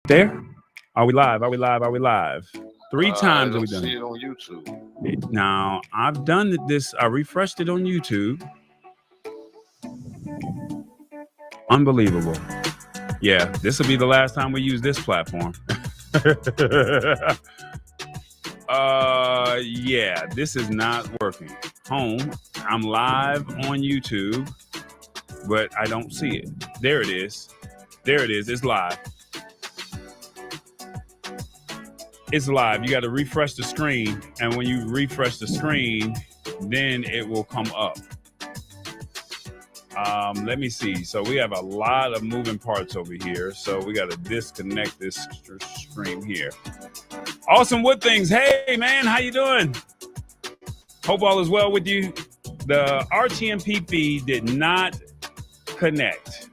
There? Are we live? Are we live? Are we live? Three times have we done see it. it on YouTube. Now, I've done this. I refreshed it on YouTube. Unbelievable. Yeah, this will be the last time we use this platform. Yeah, this is not working. Home, I'm live on YouTube, but I don't see it. There it is. There it is. It's live. It's live. You got to refresh the screen, and when you refresh the screen, then it will come up. Let me see. So we have a lot of moving parts over here. So we got to disconnect this stream here. Awesome Wood Things. Hey, man, how you doing? Hope all is well with you. The RTMP feed did not connect.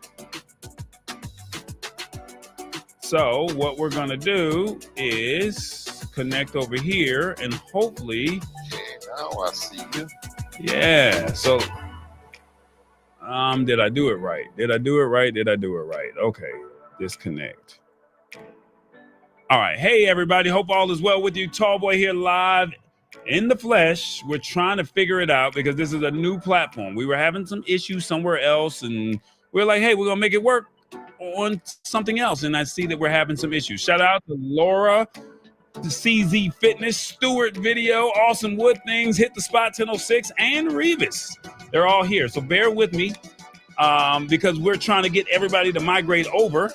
So what we're going to do is connect over here and hopefully. Now I see you. Yeah. So did I do it right? Did I do it right? Did I do it right? Okay. Disconnect. All right. Hey, everybody. Hope all is well with you. Tallboy here live in the flesh. We're trying to figure it out because this is a new platform. We were having some issues somewhere else, and we're like, hey, we're going to make it work on something else. And I see that we're having some issues. Shout out to Laura, the CZ Fitness, Stewart Video, Awesome Wood Things, Hit the Spot 1006, and Revis. They're all here. So bear with me because we're trying to get everybody to migrate over.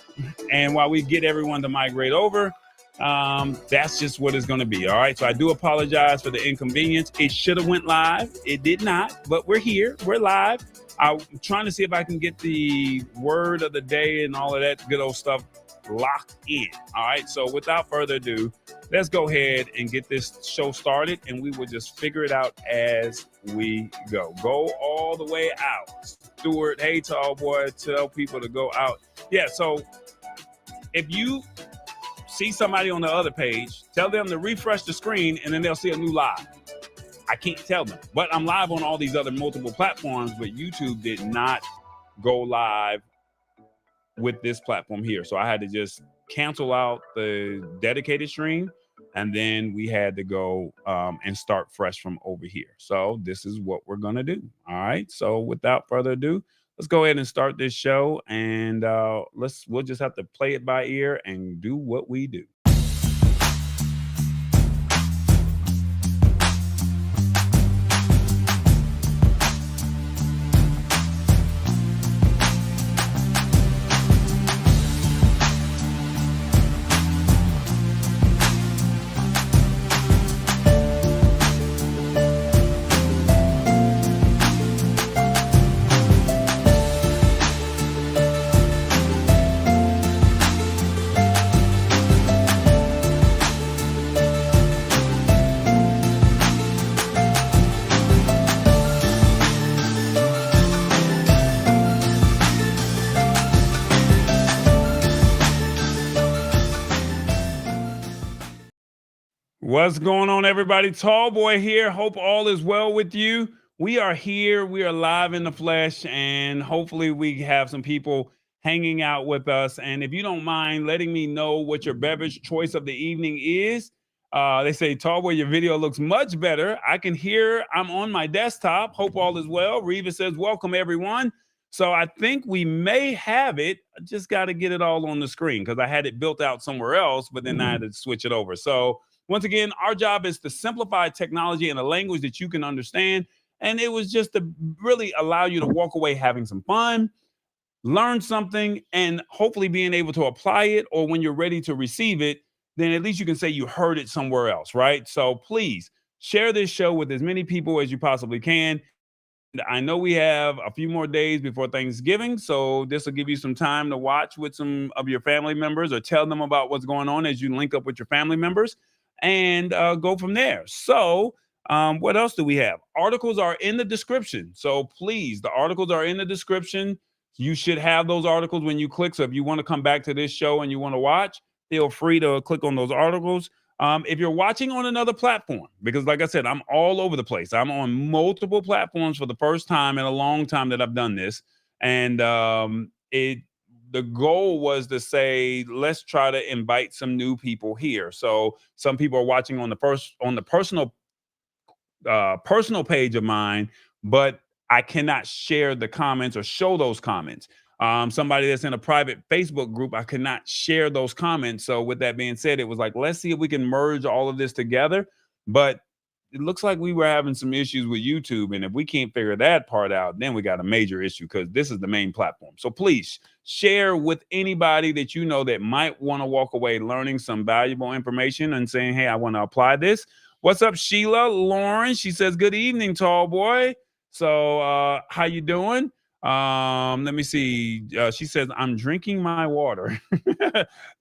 And while we get everyone to migrate over, that's just what it's going to be. All right. So I do apologize for the inconvenience. It should have went live. It did not, but we're here. We're live. I'm trying to see if I can get the word of the day and all of that good old stuff locked in. All right. So without further ado, let's go ahead and get this show started, and we will just figure it out as we go. Go all the way out. Stuart, hey, tall boy, tell people to go out. Yeah. So if you see somebody on the other page, tell them to refresh the screen, and then they'll see a new live. I can't tell them, but I'm live on all these other multiple platforms, but YouTube did not go live with this platform here. So I had to just cancel out the dedicated stream, and then we had to go and start fresh from over here. So this is what we're going to do. All right. So without further ado, let's go ahead and start this show, and we'll just have to play it by ear and do what we do. What's going on, everybody? Tallboy here. Hope all is well with you. We are here. We are live in the flesh, and hopefully we have some people hanging out with us. And if you don't mind letting me know what your beverage choice of the evening is, they say, Tallboy, your video looks much better. I can hear I'm on my desktop. Hope all is well. Reva says, welcome, everyone. So I think we may have it. I just got to get it all on the screen because I had it built out somewhere else, but then I had to switch it over. So once again, our job is to simplify technology in a language that you can understand. And it was just to really allow you to walk away having some fun, learn something, and hopefully being able to apply it, or when you're ready to receive it, then at least you can say you heard it somewhere else, right? So please share this show with as many people as you possibly can. I know we have a few more days before Thanksgiving, so this will give you some time to watch with some of your family members or tell them about what's going on as you link up with your family members. And go from there. So what else do we have? Articles are in the description. So please, the articles are in the description. You should have those articles when you click. So if you want to come back to this show and you want to watch, feel free to click on those articles. If you're watching on another platform, because like I said, I'm all over the place. I'm on multiple platforms for the first time in a long time that I've done this. And the goal was to say, let's try to invite some new people here. So some people are watching on the personal page of mine, but I cannot share the comments or show those comments. Somebody that's in a private Facebook group, I could not share those comments. So with that being said, it was like, let's see if we can merge all of this together. But it looks like we were having some issues with YouTube. And if we can't figure that part out, then we got a major issue, because this is the main platform. So please share with anybody that you know that might want to walk away learning some valuable information and saying, hey, I want to apply this. What's up, Sheila? Lauren, she says, good evening, tall boy. So how you doing? Let me see. She says, I'm drinking my water.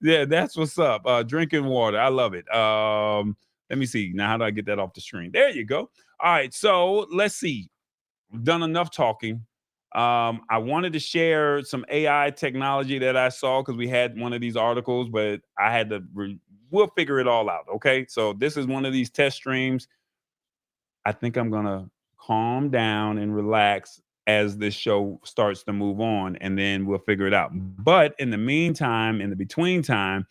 Yeah, that's what's up. Drinking water. I love it. Let me see. Now, how do I get that off the screen? There you go. All right. So let's see. We've done enough talking. I wanted to share some AI technology that I saw, because we had one of these articles, but I had to, we'll figure it all out. Okay. So this is one of these test streams. I think I'm going to calm down and relax as this show starts to move on, and then we'll figure it out. But in the meantime, in the between time,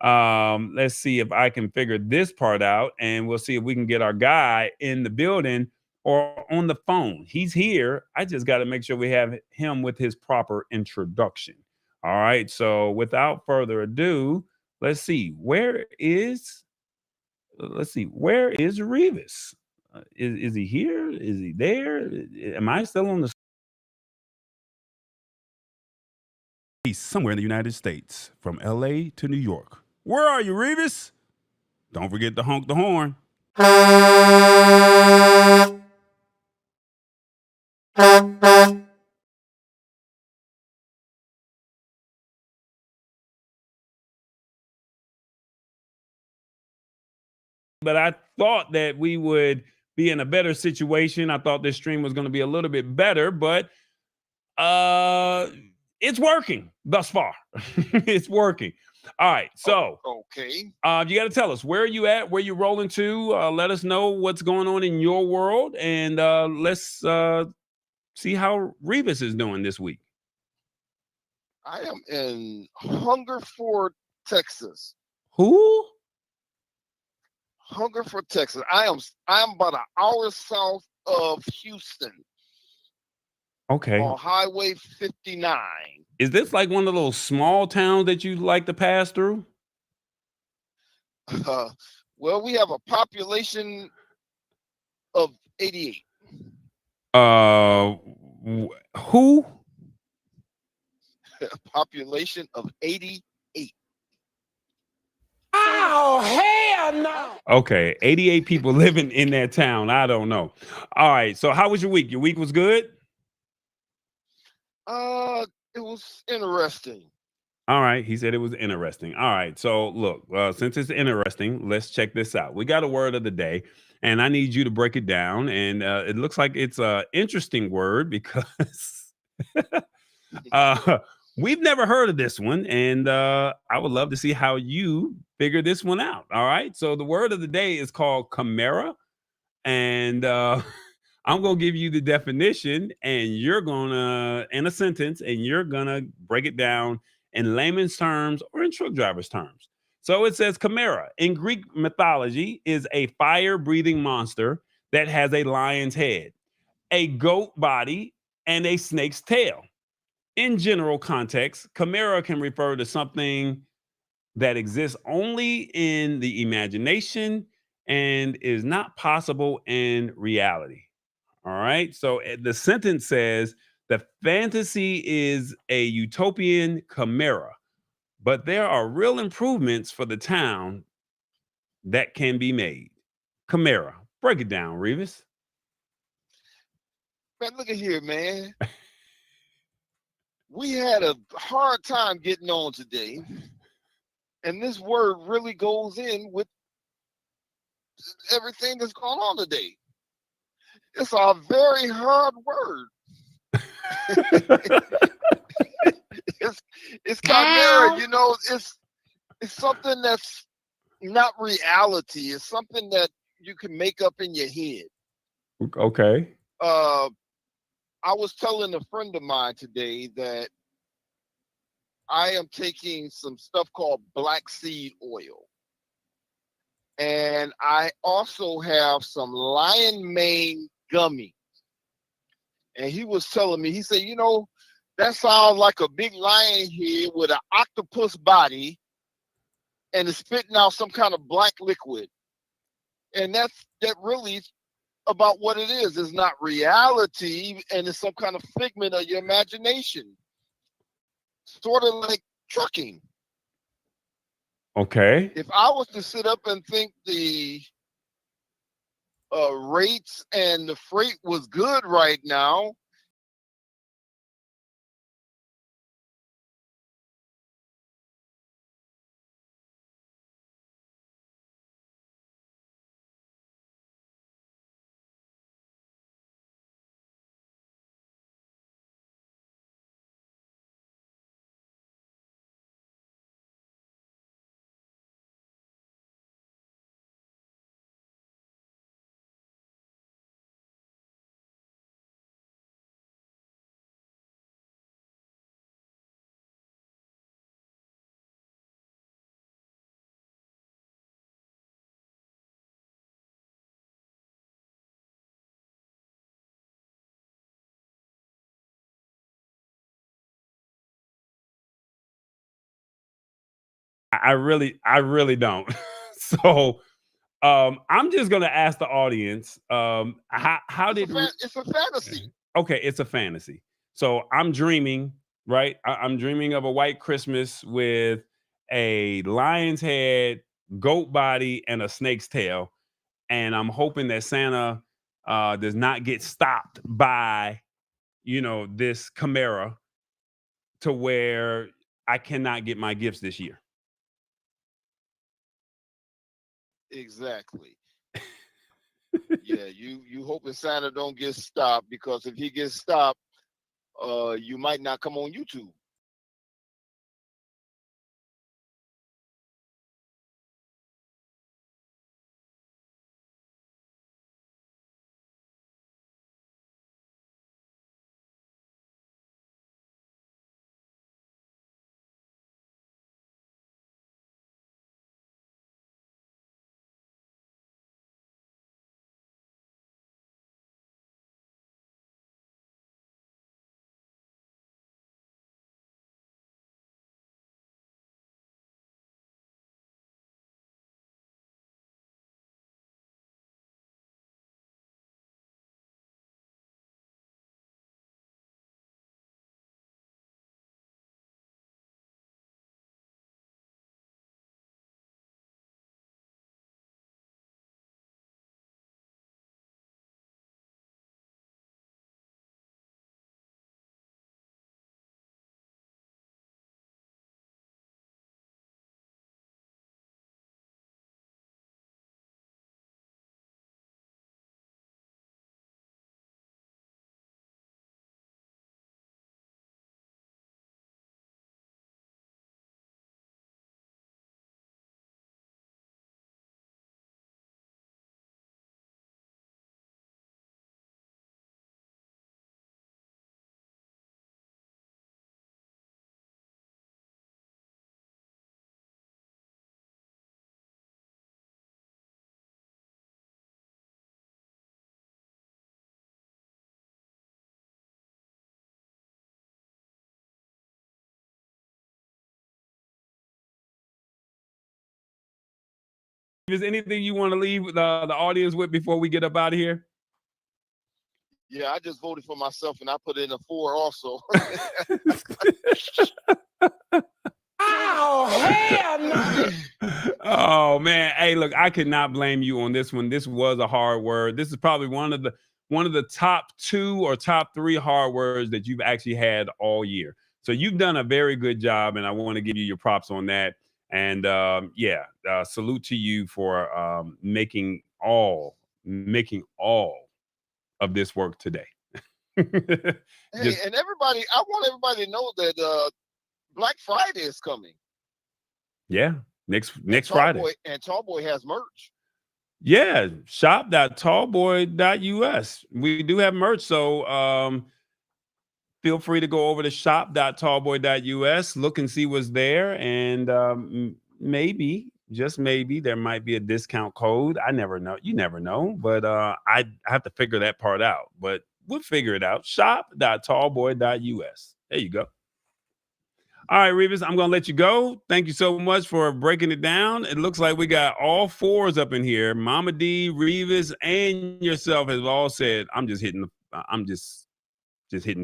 let's see if I can figure this part out, and we'll see if we can get our guy in the building or on the phone. He's here. I just got to make sure we have him with his proper introduction. All right. So without further ado, let's see. Where is Revis? Is he here? Is he there? Am I still on the? He's somewhere in the United States, from LA to New York. Where are you, Revis? Don't forget to honk the horn. But I thought that we would be in a better situation. I thought this stream was going to be a little bit better, but it's working thus far. It's working. All right. So okay. You got to tell us, where are you at, where you rolling to. Let us know what's going on in your world, and let's see how Revis is doing this week. I am in Hungerford, Texas. Who? Hungerford, Texas. I am about an hour south of Houston. Okay. On Highway 59. Is this like one of those small towns that you like to pass through? Well, we have a population of 88. Who? A population of 88. Oh, hell no. Okay, 88 people living in that town. I don't know. All right, so how was your week? Your week was good? It was interesting. All right, he said it was interesting. All right, so look, since it's interesting, let's check this out. We got a word of the day, and I need you to break it down. And it looks like it's an interesting word, because we've never heard of this one, and I would love to see how you figure this one out. All right, so the word of the day is called chimera, and I'm going to give you the definition, and you're going to, in a sentence, and you're going to break it down in layman's terms or in truck driver's terms. So it says chimera in Greek mythology is a fire-breathing monster that has a lion's head, a goat body, and a snake's tail. In general context, chimera can refer to something that exists only in the imagination and is not possible in reality. All right. So the sentence says the fantasy is a utopian chimera, but there are real improvements for the town that can be made. Chimera. Break it down, Revis. Man, look at here, man. We had a hard time getting on today, and this word really goes in with everything that's going on today. It's a very hard word. It's chimera, you know, it's something that's not reality. It's something that you can make up in your head. Okay. I was telling a friend of mine today that I am taking some stuff called black seed oil. And I also have some lion mane gummy. And he was telling me, he said, you know, that sounds like a big lion head with an octopus body and it's spitting out some kind of black liquid. And that really is about what it is. It's not reality, and it's some kind of figment of your imagination. Sort of like trucking. Okay. If I was to sit up and think the rates and the freight was good right now, I really don't. So I'm just gonna ask the audience, how did it's a fantasy. okay, it's a fantasy. So I'm dreaming, right? I'm dreaming of a white Christmas with a lion's head, goat body, and a snake's tail. And I'm hoping that Santa does not get stopped by, this Chimera to where I cannot get my gifts this year. Exactly. Yeah, you hoping Santa don't get stopped, because if he gets stopped, you might not come on YouTube. Is anything you want to leave the audience with before we get up out of here? Yeah, I just voted for myself and I put in a 4 also. Oh, hell no. Oh man, hey, look, I could not blame you on this one. This was a hard word. This is probably one of the top 2 or top 3 hard words that you've actually had all year. So you've done a very good job, and I want to give you your props on that. And salute to you for making all of this work today. Hey, and everybody, I want everybody to know that Black Friday is coming. Yeah, next Friday. And Tallboy has merch. Yeah, shop.tallboy.us. We do have merch. So feel free to go over to shop.tallboy.us, look and see what's there, and maybe, just maybe, there might be a discount code. I never know. You never know, but I have to figure that part out. But we'll figure it out. Shop.tallboy.us. There you go. All right, Revis, I'm gonna let you go. Thank you so much for breaking it down. It looks like we got all fours up in here. Mama D, Revis, and yourself have all said, I'm just hitting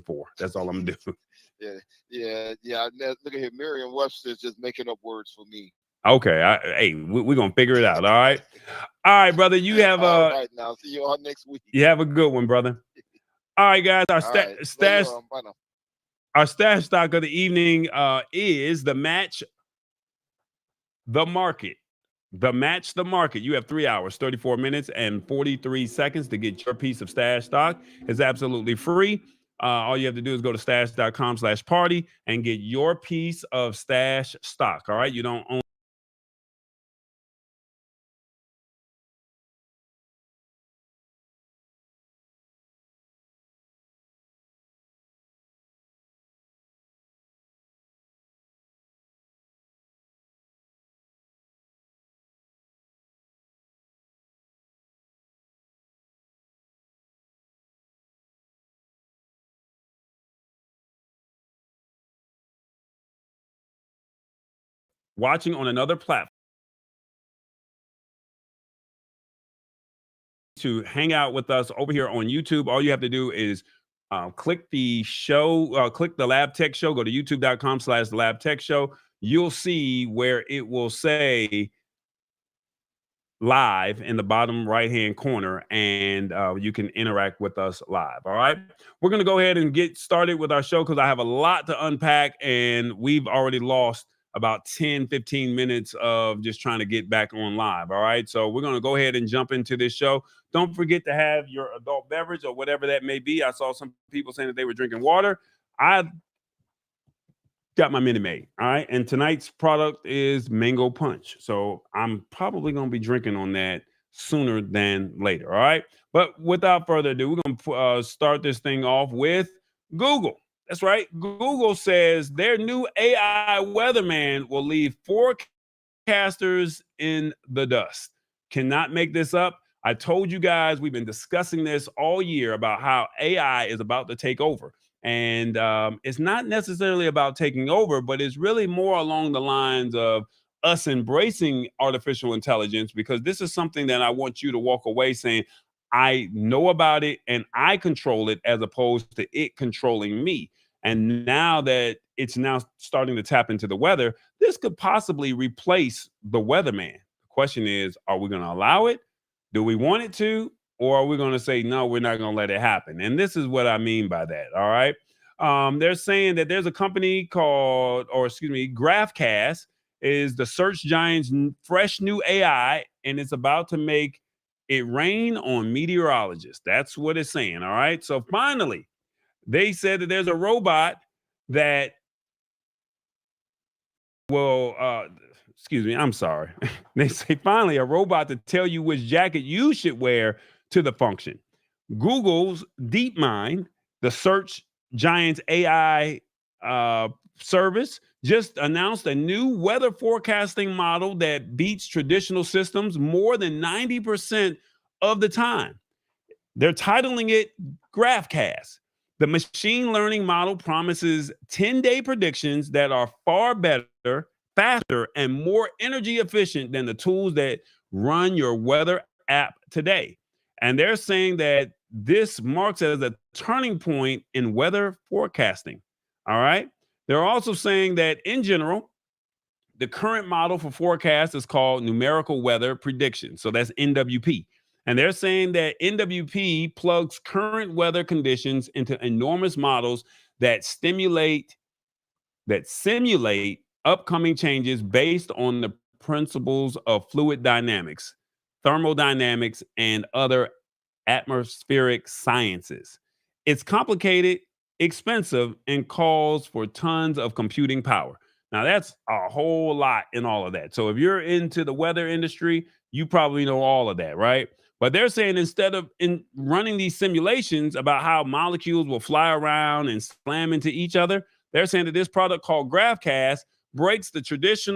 4. That's all I'm gonna do. Yeah. Look at here, Merriam-Webster's just making up words for me. Okay, hey, we're gonna figure it out. All right, brother. You have all right now. See you all next week. You have a good one, brother. All right, guys. Our stash stock of the evening is the match the market. The match the market. You have 3 hours, 34 minutes, and 43 seconds to get your piece of stash stock. It's absolutely free. All you have to do is go to stash.com/party and get your piece of stash stock. All right. You don't own. Watching on another platform to hang out with us over here on YouTube, all you have to do is click the show, click the Lab Tech Show, go to youtube.com/Lab Tech Show. You'll see where it will say live in the bottom right hand corner, and you can interact with us live. All right, we're going to go ahead and get started with our show because I have a lot to unpack, and we've already lost about 10-15 minutes of just trying to get back on live. All right, so we're going to go ahead and jump into this show. Don't forget to have your adult beverage or whatever that may be. I saw some people saying that they were drinking water. I got my Minute Maid. All right. And tonight's product is mango punch. So I'm probably going to be drinking on that sooner than later. All right. But without further ado, we're going to start this thing off with Google. That's right. Google says their new AI weatherman will leave forecasters in the dust. Cannot make this up. I told you guys we've been discussing this all year about how AI is about to take over. And it's not necessarily about taking over, but it's really more along the lines of us embracing artificial intelligence, because this is something that I want you to walk away saying, I know about it and I control it, as opposed to it controlling me. And now that it's now starting to tap into the weather, this could possibly replace the weatherman. The question is, are we going to allow it? Do we want it to? Or are we going to say, no, we're not going to let it happen? And this is what I mean by that. All right. They're saying that there's a company called, GraphCast is the search giant's fresh new AI, and it's about to make it rain on meteorologists. That's what it's saying. All right. So finally, they said that there's a robot that will, I'm sorry. They say finally a robot to tell you which jacket you should wear to the function. Google's DeepMind, the search giant's AI service, just announced a new weather forecasting model that beats traditional systems more than 90% of the time. They're titling it GraphCast. The machine learning model promises 10-day predictions that are far better, faster, and more energy efficient than the tools that run your weather app today. And they're saying that this marks as a turning point in weather forecasting. All right. They're also saying that in general, the current model for forecast is called numerical weather prediction. So that's NWP. And they're saying that NWP plugs current weather conditions into enormous models that simulate upcoming changes based on the principles of fluid dynamics, thermodynamics, and other atmospheric sciences. It's complicated, expensive, and calls for tons of computing power. Now, that's a whole lot in all of that. So if you're into the weather industry, you probably know all of that, right? But they're saying instead of in running these simulations about how molecules will fly around and slam into each other, they're saying that this product called GraphCast breaks the tradition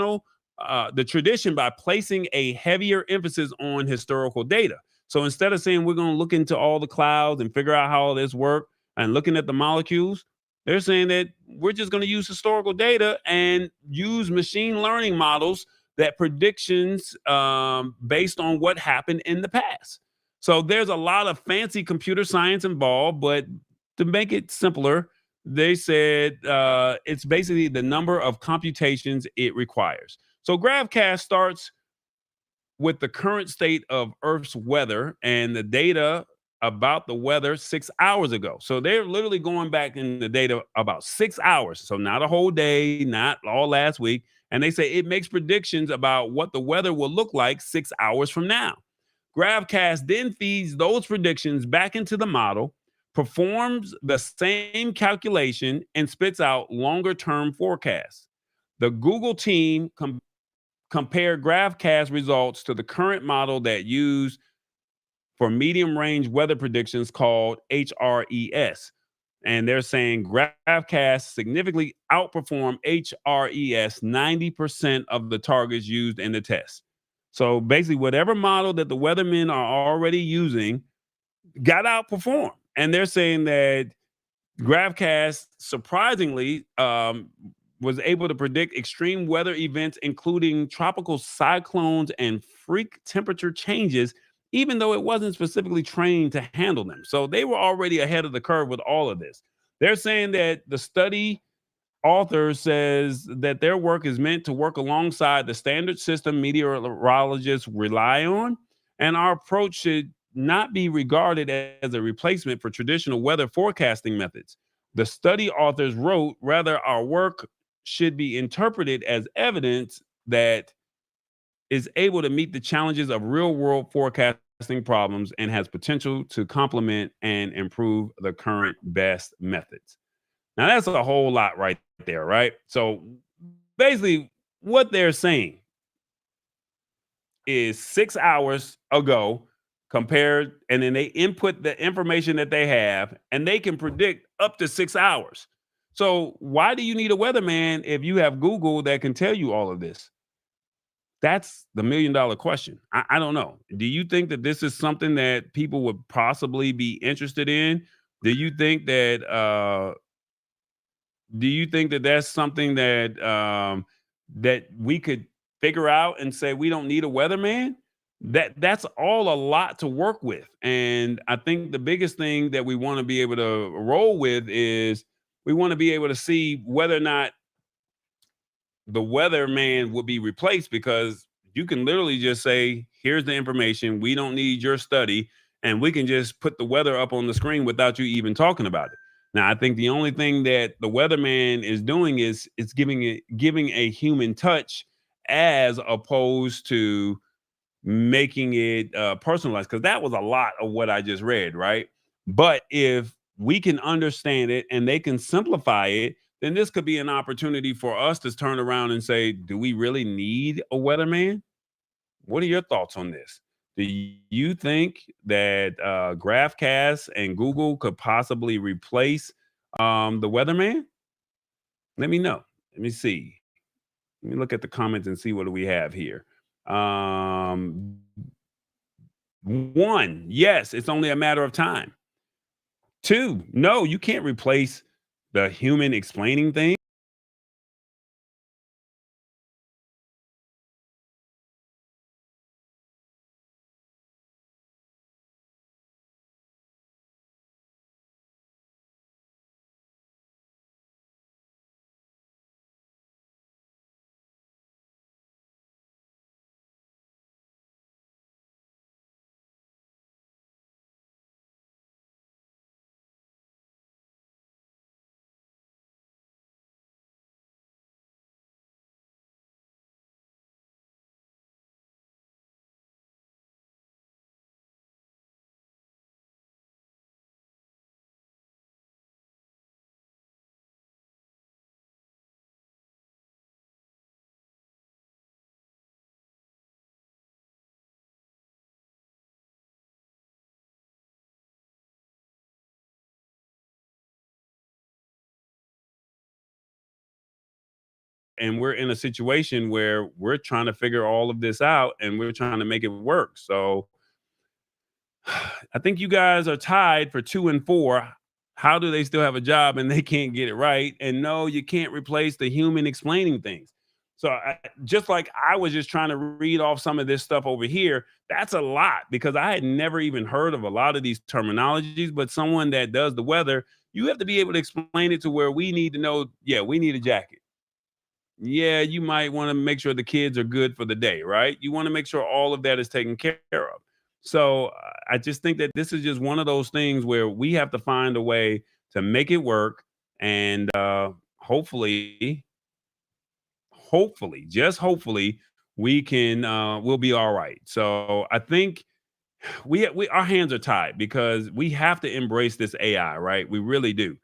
by placing a heavier emphasis on historical data. So instead of saying we're going to look into all the clouds and figure out how all this works and looking at the molecules, they're saying that we're just going to use historical data and use machine learning models that predictions based on what happened in the past. So there's a lot of fancy computer science involved, but to make it simpler, they said it's basically the number of computations it requires. So GraphCast starts with the current state of Earth's weather and the data about the weather 6 hours ago. So they're literally going back in the data about 6 hours. So not a whole day, not all last week. And they say it makes predictions about what the weather will look like 6 hours from now. GraphCast then feeds those predictions back into the model, performs the same calculation, and spits out longer term forecasts. The Google team compare GraphCast results to the current model that used for medium range weather predictions called HRES. And they're saying GraphCast significantly outperform HRES 90% of the targets used in the test. So basically, whatever model that the weathermen are already using got outperformed. And they're saying that GraphCast surprisingly was able to predict extreme weather events, including tropical cyclones and freak temperature changes, even though it wasn't specifically trained to handle them. So they were already ahead of the curve with all of this. They're saying that the study author says that their work is meant to work alongside the standard system meteorologists rely on, and our approach should not be regarded as a replacement for traditional weather forecasting methods. The study authors wrote, rather, our work should be interpreted as evidence that is able to meet the challenges of real world forecasting problems and has potential to complement and improve the current best methods. Now, that's a whole lot right there, right? So basically, what they're saying is 6 hours ago compared, and then they input the information that they have, and they can predict up to 6 hours. So, why do you need a weatherman if you have Google that can tell you all of this? That's the $1 million question. I don't know. Do you think that this is something that people would possibly be interested in? Do you think that that's something that that we could figure out and say we don't need a weatherman? That's all a lot to work with. And I think the biggest thing that we want to be able to roll with is we want to be able to see whether or not the weatherman will be replaced, because you can literally just say, here's the information. We don't need your study. And we can just put the weather up on the screen without you even talking about it. Now, I think the only thing that the weatherman is doing is it's giving a human touch as opposed to making it personalized, because that was a lot of what I just read, right? But if we can understand it and they can simplify it, then this could be an opportunity for us to turn around and say, do we really need a weatherman? What are your thoughts on this? Do you think that GraphCast and Google could possibly replace the weatherman? Let me know. Let me see. Let me look at the comments and see what do we have here. Um, One, yes, it's only a matter of time. Two, no, you can't replace the human explaining things. and we're in a situation where we're trying to figure all of this out and we're trying to make it work. So I think you guys are tied for 2 and 4. How do they still have a job and they can't get it right? And no, you can't replace the human explaining things. So just like I was just trying to read off some of this stuff over here, that's a lot because I had never even heard of a lot of these terminologies. But someone that does the weather, you have to be able to explain it to where we need to know, yeah, we need a jacket. Yeah, you might want to make sure the kids are good for the day, right? You want to make sure all of that is taken care of. So I just think that this is just one of those things where we have to find a way to make it work, and hopefully, just hopefully, we can we'll be all right. So I think we our hands are tied because we have to embrace this AI, right? We really do.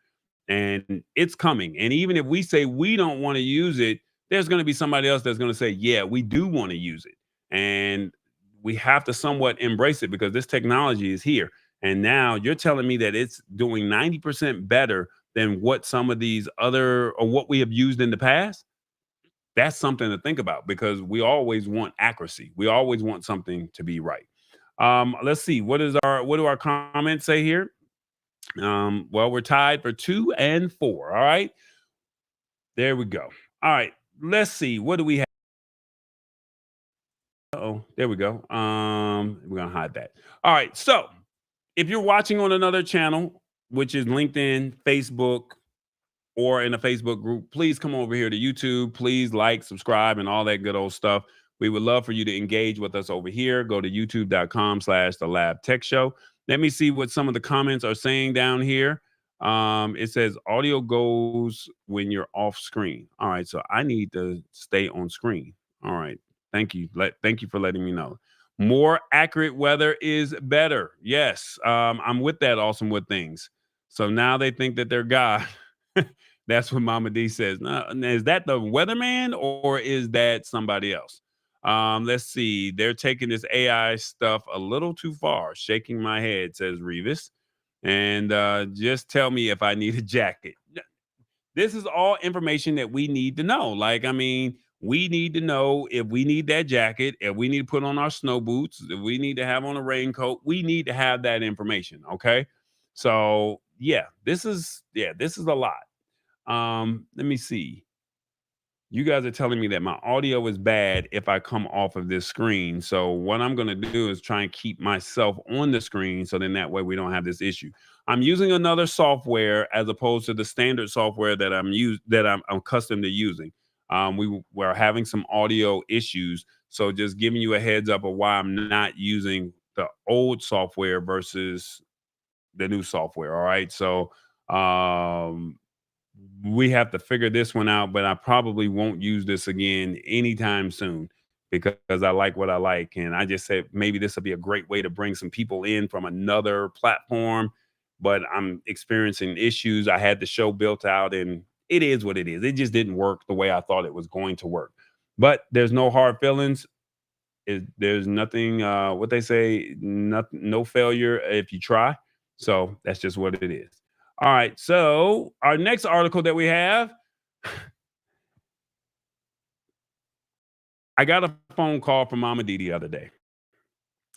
And it's coming. And even if we say we don't want to use it, there's going to be somebody else that's going to say, yeah, we do want to use it. And we have to somewhat embrace it because this technology is here. And now you're telling me that it's doing 90% better than what some of these other or what we have used in the past. That's something to think about because we always want accuracy. We always want something to be right. Let's see. What do our comments say here? Well, we're tied for 2 and 4. All right. There we go. All right. Let's see. What do we have? Oh, there we go. We're gonna hide that. All right. So if you're watching on another channel, which is LinkedIn, Facebook, or in a Facebook group, please come over here to YouTube. Please like, subscribe, and all that good old stuff. We would love for you to engage with us over here. Go to youtube.com/the Lab Tech Show. Let me see what some of the comments are saying down here. It says audio goes when you're off screen. All right, so I need to stay on screen. All right, thank you. Thank you for letting me know. More accurate weather is better. Yes, I'm with that. Awesome with things. So now they think that they're God. That's what Mama D says. Now, is that the weatherman or is that somebody else? Let's see. They're taking this AI stuff a little too far. Shaking my head, says Revis. And just tell me if I need a jacket. This is all information that we need to know. Like, I mean, we need to know if we need that jacket, if we need to put on our snow boots, if we need to have on a raincoat. We need to have that information. Okay. So this is a lot. Let me see. You guys are telling me that my audio is bad if I come off of this screen. So what I'm going to do is try and keep myself on the screen so then that way we don't have this issue. I'm using another software as opposed to the standard software that I'm accustomed to using. We're having some audio issues. So just giving you a heads up of why I'm not using the old software versus the new software. All right. So we have to figure this one out, but I probably won't use this again anytime soon because I like what I like. And I just said maybe this will be a great way to bring some people in from another platform, but I'm experiencing issues. I had the show built out and it is what it is. It just didn't work the way I thought it was going to work. But there's no hard feelings. There's nothing, what they say, no failure if you try. So that's just what it is. All right. So our next article that we have, I got a phone call from Mama D the other day.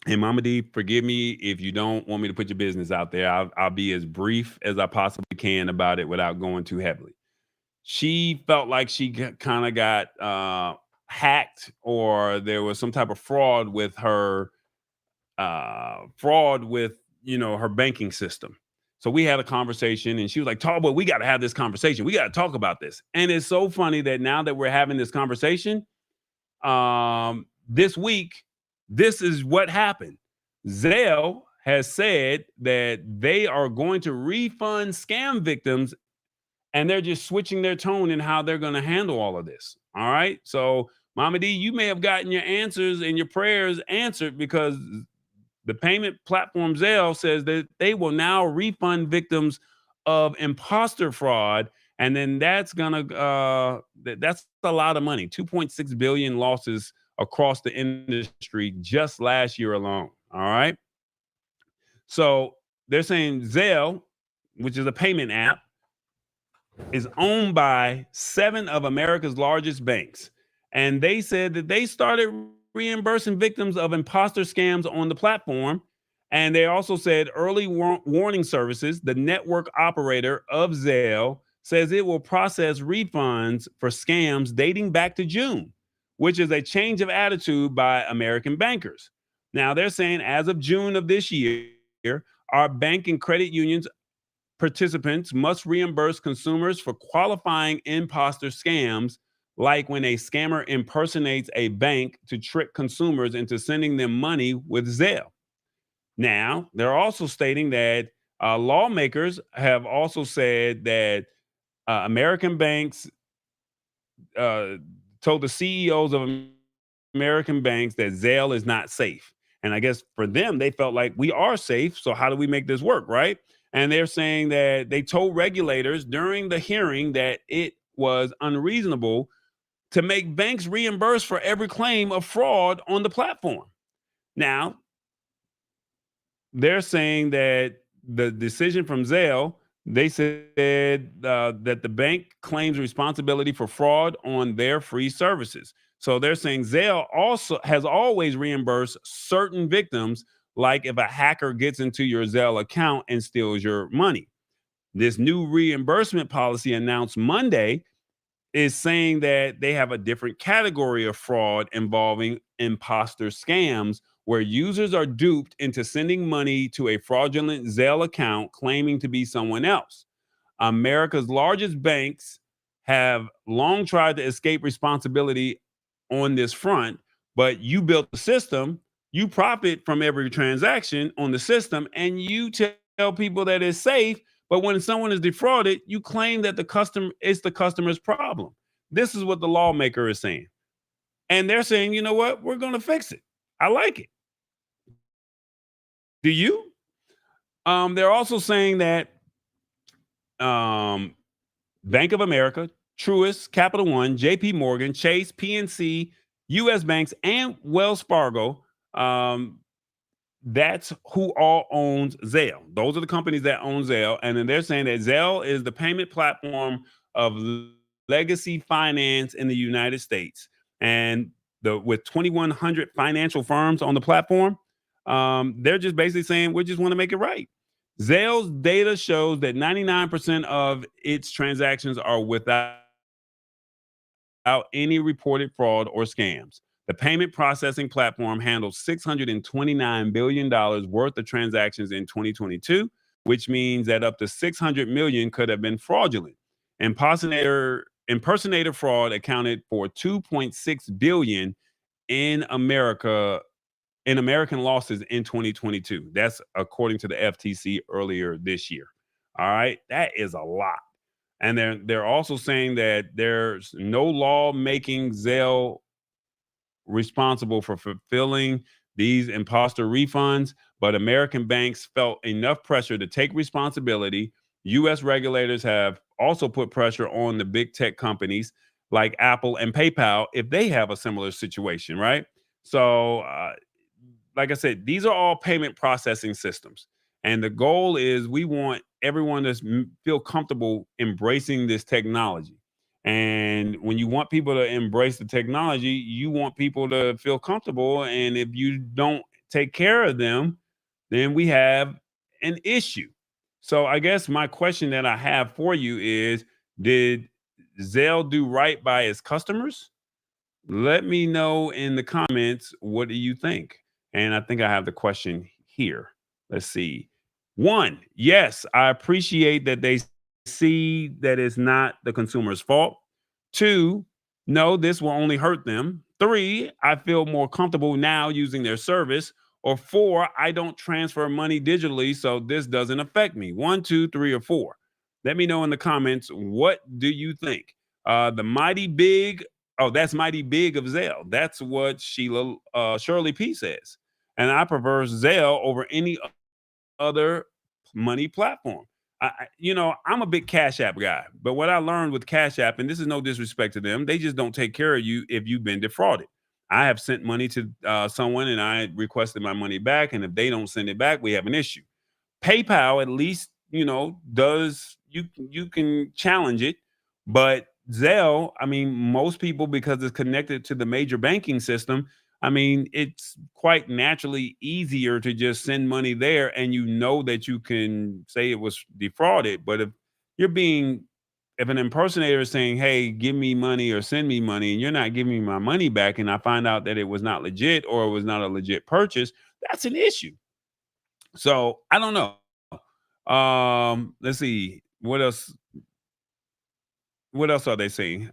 And Mama D, forgive me if you don't want me to put your business out there. I'll be as brief as I possibly can about it without going too heavily. She felt like she kind of got hacked or there was some type of fraud with her her banking system. So we had a conversation and she was like, Tallboy, we got to have this conversation. We got to talk about this. And it's so funny that now that we're having this conversation, this week, this is what happened. Zelle has said that they are going to refund scam victims and they're just switching their tone in how they're going to handle all of this. All right. So Mama D, you may have gotten your answers and your prayers answered because the payment platform Zelle says that they will now refund victims of imposter fraud, and then that's that's a lot of money. 2.6 billion losses across the industry just last year alone. All right. So they're saying Zelle, which is a payment app, is owned by 7 of America's largest banks. And they said that they started reimbursing victims of imposter scams on the platform. And they also said early warning services, the network operator of Zelle, says it will process refunds for scams dating back to June, which is a change of attitude by American bankers. Now, they're saying as of June of this year, our bank and credit unions participants must reimburse consumers for qualifying imposter scams, like when a scammer impersonates a bank to trick consumers into sending them money with Zelle. Now, they're also stating that lawmakers have also said that American banks uh, told the CEOs of American banks that Zelle is not safe. And I guess for them, they felt like we are safe. So how do we make this work, right? And they're saying that they told regulators during the hearing that it was unreasonable to make banks reimburse for every claim of fraud on the platform. Now, they're saying that the decision from Zelle, they said that the bank claims responsibility for fraud on their free services. So they're saying Zelle also has always reimbursed certain victims, like if a hacker gets into your Zelle account and steals your money. This new reimbursement policy announced Monday is saying that they have a different category of fraud involving imposter scams where users are duped into sending money to a fraudulent Zelle account claiming to be someone else. America's largest banks have long tried to escape responsibility on this front, but you built the system, you profit from every transaction on the system, and you tell people that it's safe. But when someone is defrauded, you claim that it's the customer's problem. This is what the lawmaker is saying. And they're saying, you know what? We're going to fix it. I like it. Do you? They're also saying that um, Bank of America, Truist, Capital One, JP Morgan, Chase, PNC, US Banks, and Wells Fargo. That's who all owns Zelle. Those are the companies that own Zelle. And then they're saying that Zelle is the payment platform of legacy finance in the United States. And with 2,100 financial firms on the platform, they're just basically saying we just want to make it right. Zelle's data shows that 99% of its transactions are without any reported fraud or scams. The payment processing platform handled $629 billion worth of transactions in 2022, which means that up to 600 million could have been fraudulent. Impersonator fraud accounted for 2.6 billion in American losses in 2022. That's according to the FTC earlier this year. All right, that is a lot. And they're also saying that there's no law making Zelle responsible for fulfilling these imposter refunds, but American banks felt enough pressure to take responsibility. US regulators have also put pressure on the big tech companies like Apple and PayPal if they have a similar situation, right? So, like I said, these are all payment processing systems. And the goal is we want everyone to feel comfortable embracing this technology. And when you want people to embrace the technology, you want people to feel comfortable. And if you don't take care of them, then we have an issue. So I guess my question that I have for you is, did Zelle do right by its customers? Let me know in the comments, what do you think? And I think I have the question here. Let's see. One, yes, I appreciate that they see that it's not the consumer's fault. Two, no, this will only hurt them. Three, I feel more comfortable now using their service. Or four, I don't transfer money digitally, so this doesn't affect me. One, two, three, or four. Let me know in the comments, what do you think? The mighty big, oh, that's mighty big of Zelle. That's what Shirley P says. And I prefer Zelle over any other money platform. I'm a big Cash App guy, but what I learned with Cash App, and this is no disrespect to them, they just don't take care of you if you've been defrauded. I have sent money to someone and I requested my money back, and if they don't send it back, we have an issue. PayPal at least, does you can challenge it, but Zelle, I mean, most people, because it's connected to the major banking system, I mean, it's quite naturally easier to just send money there, and you know that you can say it was defrauded. But you're being if an impersonator is saying, "Hey, give me money or send me money," and you're not giving me my money back, and I find out that it was not legit or it was not a legit purchase, that's an issue. So I don't know. Let's see what else. What else are they saying?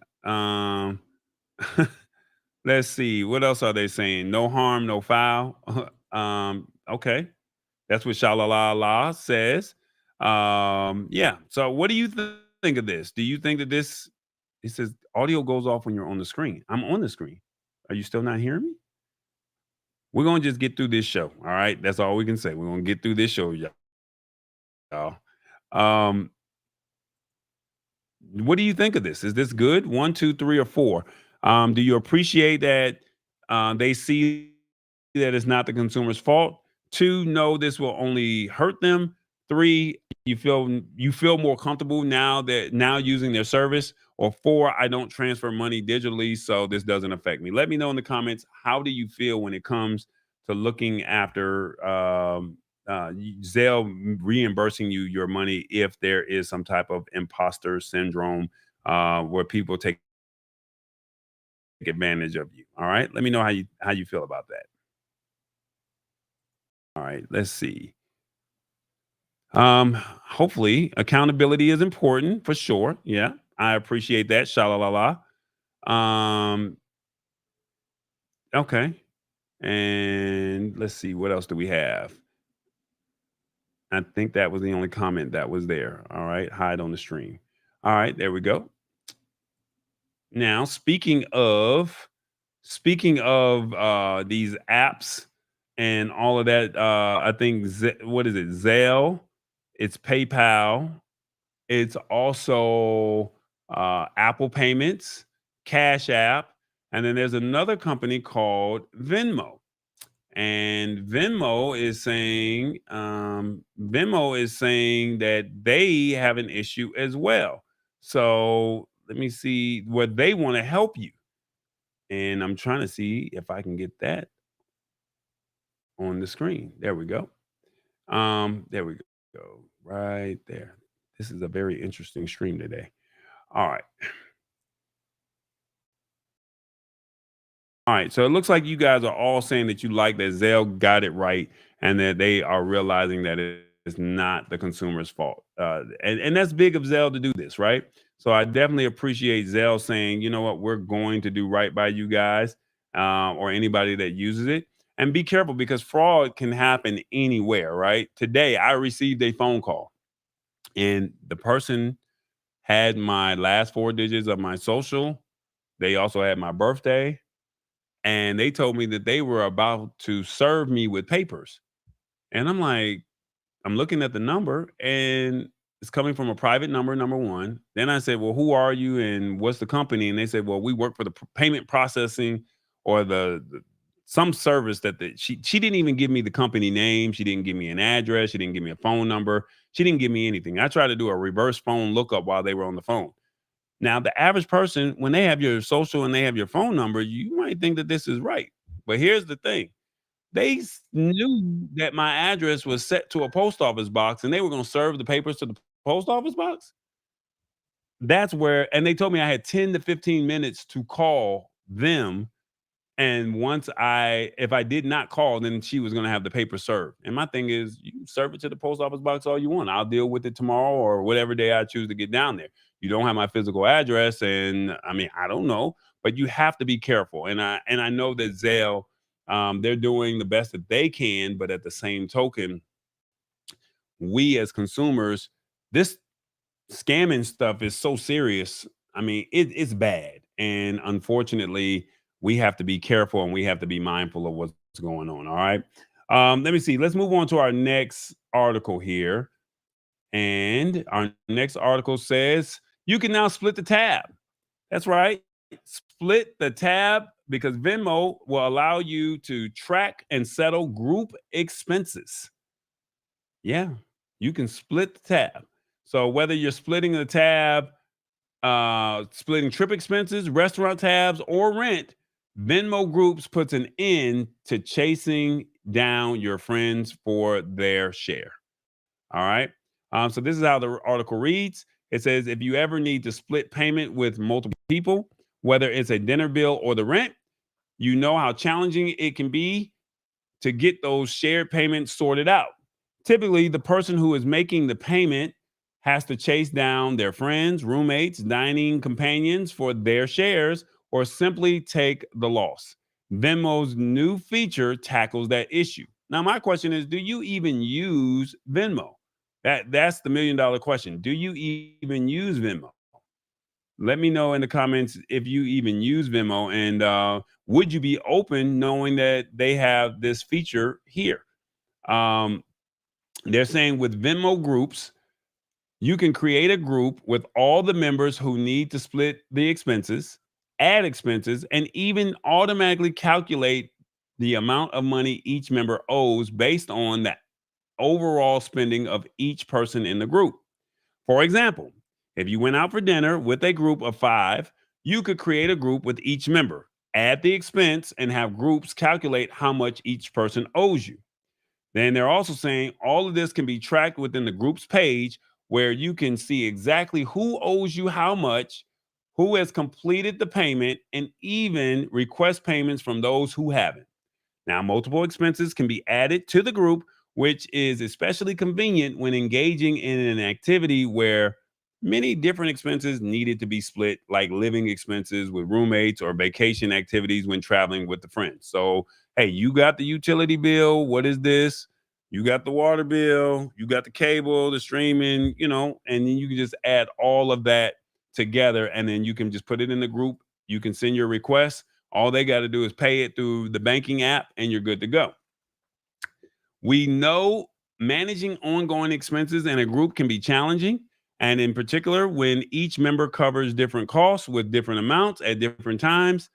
Let's see what else are they saying. No harm, no foul. Okay, that's what Shalala says. Yeah. So what do you think of this? Do you think that this? It says audio goes off when you're on the screen. I'm on the screen. Are you still not hearing me? We're gonna just get through this show. All right. That's all we can say. We're gonna get through this show, y'all. Um, what do you think of this? Is this good? One, two, three, or four? Do you appreciate that they see that it's not the consumer's fault? Two, no, this will only hurt them. Three, you feel more comfortable now using their service. Or four, I don't transfer money digitally, so this doesn't affect me. Let me know in the comments, how do you feel when it comes to looking after Zelle reimbursing you your money if there is some type of imposter syndrome where people take advantage of you. All right, let me know how you feel about that. All right, let's see. Hopefully, accountability is important for sure. Yeah, I appreciate that. Shalalala. Um, okay, and let's see what else do we have. I think that was the only comment that was there. All right, hide on the stream. All right, there we go. Now, speaking of these apps and all of that, I think what is it? Zelle, it's PayPal, it's also Apple Payments, Cash App, and then there's another company called Venmo. And Venmo is saying that they have an issue as well. So let me see where they want to help you. And I'm trying to see if I can get that on the screen. There we go. There we go. Right there. This is a very interesting stream today. All right. All right. So it looks like you guys are all saying that you like that Zelle got it right and that they are realizing that it is not the consumer's fault. And that's big of Zelle to do this, right? So I definitely appreciate Zelle saying, you know what, we're going to do right by you guys or anybody that uses it. And be careful because fraud can happen anywhere, right? Today, I received a phone call and the person had my last four digits of my social. They also had my birthday and they told me that they were about to serve me with papers. And I'm like, I'm looking at the number and it's coming from a private number, number one. Then I said, well, who are you and what's the company? And they said, well, we work for the payment processing or some service she didn't even give me the company name. She didn't give me an address. She didn't give me a phone number. She didn't give me anything. I tried to do a reverse phone lookup while they were on the phone. Now, the average person, when they have your social and they have your phone number, you might think that this is right. But here's the thing. Knew that my address was set to a post office box and they were going to serve the papers to the post office box. That's where, and they told me I had 10 to 15 minutes to call them. And if I did not call, then she was going to have the paper served. And my thing is, you serve it to the post office box all you want. I'll deal with it tomorrow or whatever day I choose to get down there. You don't have my physical address. And I mean, I don't know, but you have to be careful. And I know that Zelle, they're doing the best that they can, but at the same token, we as consumers, this scamming stuff is so serious. I mean, it's bad. And unfortunately, we have to be careful and we have to be mindful of what's going on. All right. Let me see. Let's move on to our next article here. And our next article says you can now split the tab. That's right. Split the tab because Venmo will allow you to track and settle group expenses. Yeah, you can split the tab. So whether you're splitting the tab, splitting trip expenses, restaurant tabs, or rent, Venmo Groups puts an end to chasing down your friends for their share. All right. So this is how the article reads. It says if you ever need to split payment with multiple people, whether it's a dinner bill or the rent, you know how challenging it can be to get those shared payments sorted out. Typically, the person who is making the payment has to chase down their friends, roommates, dining companions for their shares or simply take the loss. Venmo's new feature tackles that issue. Now, my question is, do you even use Venmo? That's the $1 million question. Do you even use Venmo? Let me know in the comments if you even use Venmo, and would you be open knowing that they have this feature here? Um, they're saying with Venmo groups, you can create a group with all the members who need to split the expenses, add expenses, and even automatically calculate the amount of money each member owes based on the overall spending of each person in the group. For example, if you went out for dinner with a group of 5, you could create a group with each member, add the expense, and have groups calculate how much each person owes you. Then they're also saying all of this can be tracked within the group's page where you can see exactly who owes you how much, who has completed the payment, and even request payments from those who haven't. Now, multiple expenses can be added to the group, which is especially convenient when engaging in an activity where many different expenses needed to be split, like living expenses with roommates or vacation activities when traveling with the friends. So, hey, you got the utility bill. What is this? You got the water bill, you got the cable, the streaming, and then you can just add all of that together and then you can just put it in the group. You can send your request. All they got to do is pay it through the banking app and you're good to go. We know managing ongoing expenses in a group can be challenging. And in particular, when each member covers different costs with different amounts at different times,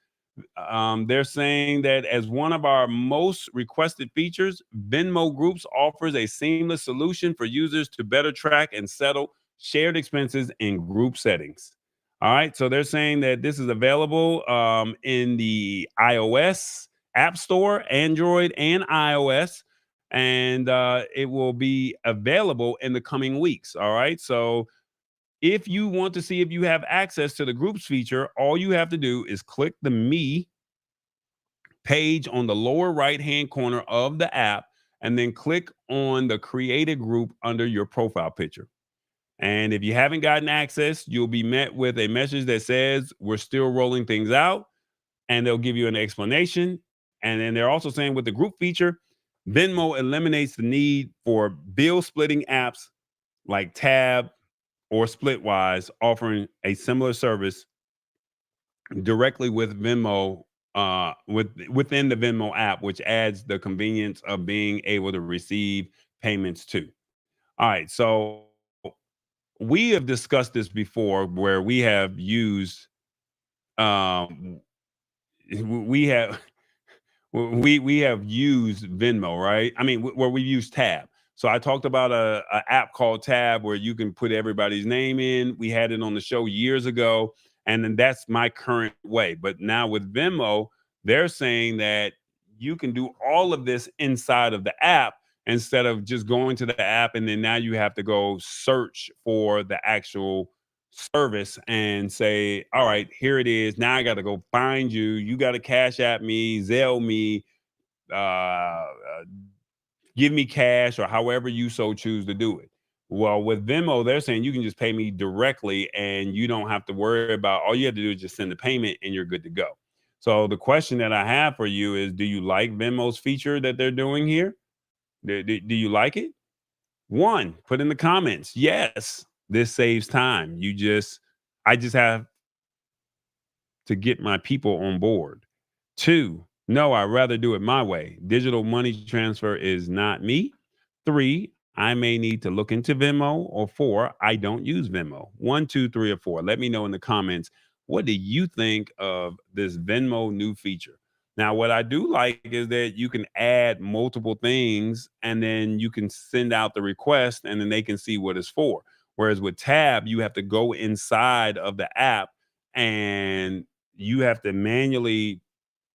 they're saying that as one of our most requested features, Venmo Groups offers a seamless solution for users to better track and settle shared expenses in group settings. All right, so they're saying that this is available in the iOS App Store, Android, and iOS, and it will be available in the coming weeks. All right, so if you want to see if you have access to the groups feature, all you have to do is click the Me page on the lower right hand corner of the app and then click on the Create a Group under your profile picture. And if you haven't gotten access, you'll be met with a message that says, we're still rolling things out, and they'll give you an explanation. And then they're also saying with the group feature, Venmo eliminates the need for bill splitting apps like Tab or Splitwise, offering a similar service directly with Venmo, within the Venmo app, which adds the convenience of being able to receive payments too. All right, so we have discussed this before, where we have used, um, we have we have used Venmo, right? I mean, where we use Tab. So I talked about a app called Tab where you can put everybody's name in. We had it on the show years ago, and then that's my current way. But now with Venmo, they're saying that you can do all of this inside of the app instead of just going to the app and then now you have to go search for the actual service and say, all right, here it is. Now I got to go find you. You got to cash at me, Zelle me, uh, give me cash, or however you so choose to do it. Well, with Venmo, they're saying you can just pay me directly and you don't have to worry about, all you have to do is just send the payment and you're good to go. So the question that I have for you is, do you like Venmo's feature that they're doing here? Do you like it? One, put in the comments, yes, this saves time. I just have to get my people on board. Two, no, I'd rather do it my way. Digital money transfer is not me. Three, I may need to look into Venmo. Or four, I don't use Venmo. One, two, three, or four. Let me know in the comments. What do you think of this Venmo new feature? Now, what I do like is that you can add multiple things and then you can send out the request and then they can see what it's for. Whereas with Tab, you have to go inside of the app and you have to manually.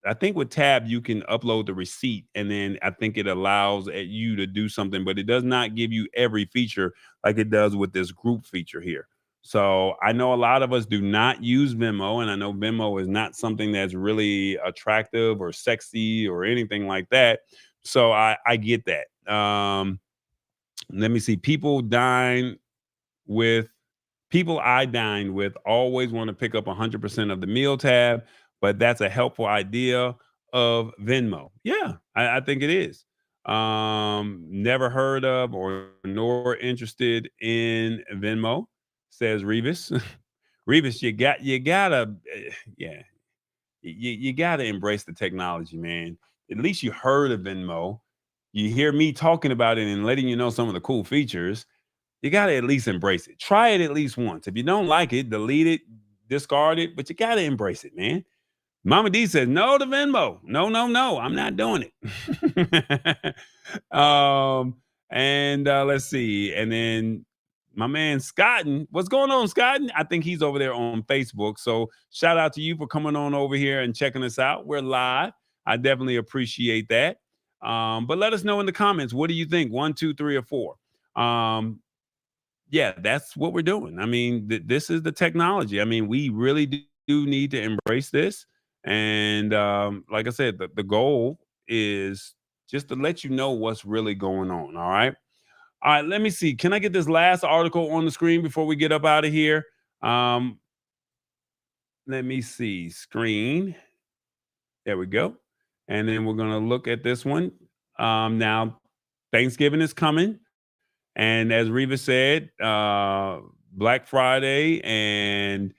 I think with Tab, you can upload the receipt and then I think it allows you to do something, but it does not give you every feature like it does with this group feature here. So I know a lot of us do not use Venmo, and I know Venmo is not something that's really attractive or sexy or anything like that. So I get that. Let me see. With People I dine with always want to pick up 100% of the meal tab, but that's a helpful idea of Venmo. Yeah, I think it is. Never heard of or nor interested in Venmo, says Revis. Revis, you gotta yeah, you gotta embrace the technology, man. At least you heard of Venmo. You hear me talking about it and letting you know some of the cool features. You got to at least embrace it. Try it at least once. If you don't like it, delete it, discard it, but you got to embrace it, man. Mama D says, no to Venmo. No, no, no. I'm not doing it. Let's see. And then my man Scotton, what's going on, Scotton? I think he's over there on Facebook. So shout out to you for coming on over here and checking us out. We're live. I definitely appreciate that. But let us know in the comments. What do you think? 1, 2, 3, or 4? Yeah, that's what we're doing. I mean, this is the technology. I mean, we really do need to embrace this. And like I said, the goal is just to let you know what's really going on. All right. All right. Let me see. Can I get this last article on the screen before we get up out of here? Um, Let me see. Screen. There we go. And then we're going to look at this one. Now, Thanksgiving is coming. And as Reva said, Black Friday and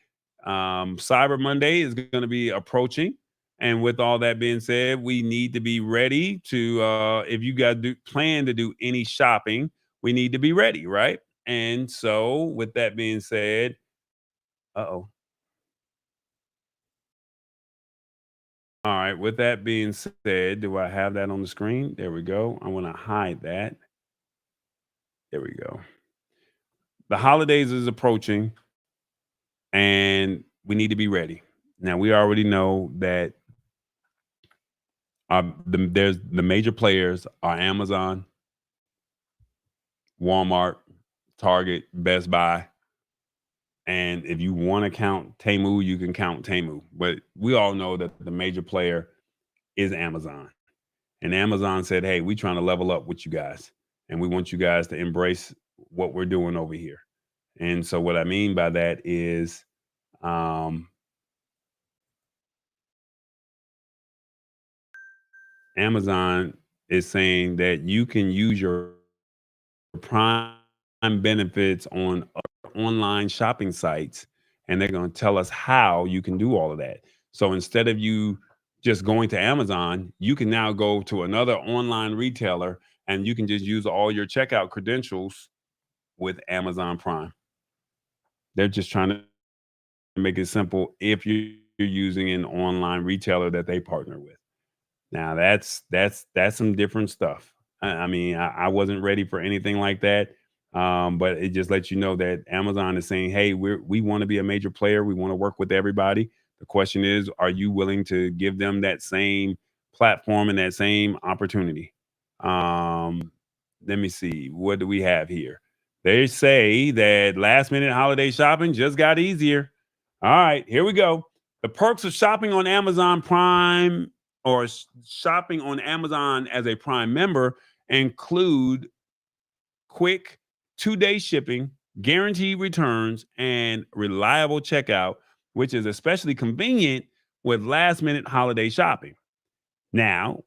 Cyber Monday is going to be approaching. And with all that being said, we need to be ready to, if you guys plan to do any shopping, we need to be ready, right? And so, with that being said, uh-oh. All right. With that being said, do I have that on the screen? There we go. I want to hide that. There we go. The holidays is approaching and we need to be ready. Now we already know that there's the major players are Amazon, Walmart, Target, Best Buy, and if you want to count Temu, you can count Temu. But we all know that the major player is Amazon, and Amazon said, "Hey, we're trying to level up with you guys, and we want you guys to embrace what we're doing over here." And so, what I mean by that is, Amazon is saying that you can use your Prime benefits on online shopping sites, and they're going to tell us how you can do all of that. So instead of you just going to Amazon, you can now go to another online retailer and you can just use all your checkout credentials with Amazon Prime. They're just trying to make it simple if you're using an online retailer that they partner with. Now that's some different stuff. I mean, I wasn't ready for anything like that. But it just lets you know that Amazon is saying, "Hey, we want to be a major player. We want to work with everybody." The question is, are you willing to give them that same platform and that same opportunity? Um, Let me see. What do we have here? They say that last minute holiday shopping just got easier. All right, here we go. The perks of shopping on Amazon Prime or shopping on Amazon as a Prime member include quick 2-day shipping, guaranteed returns, and reliable checkout, which is especially convenient with last minute holiday shopping. Now,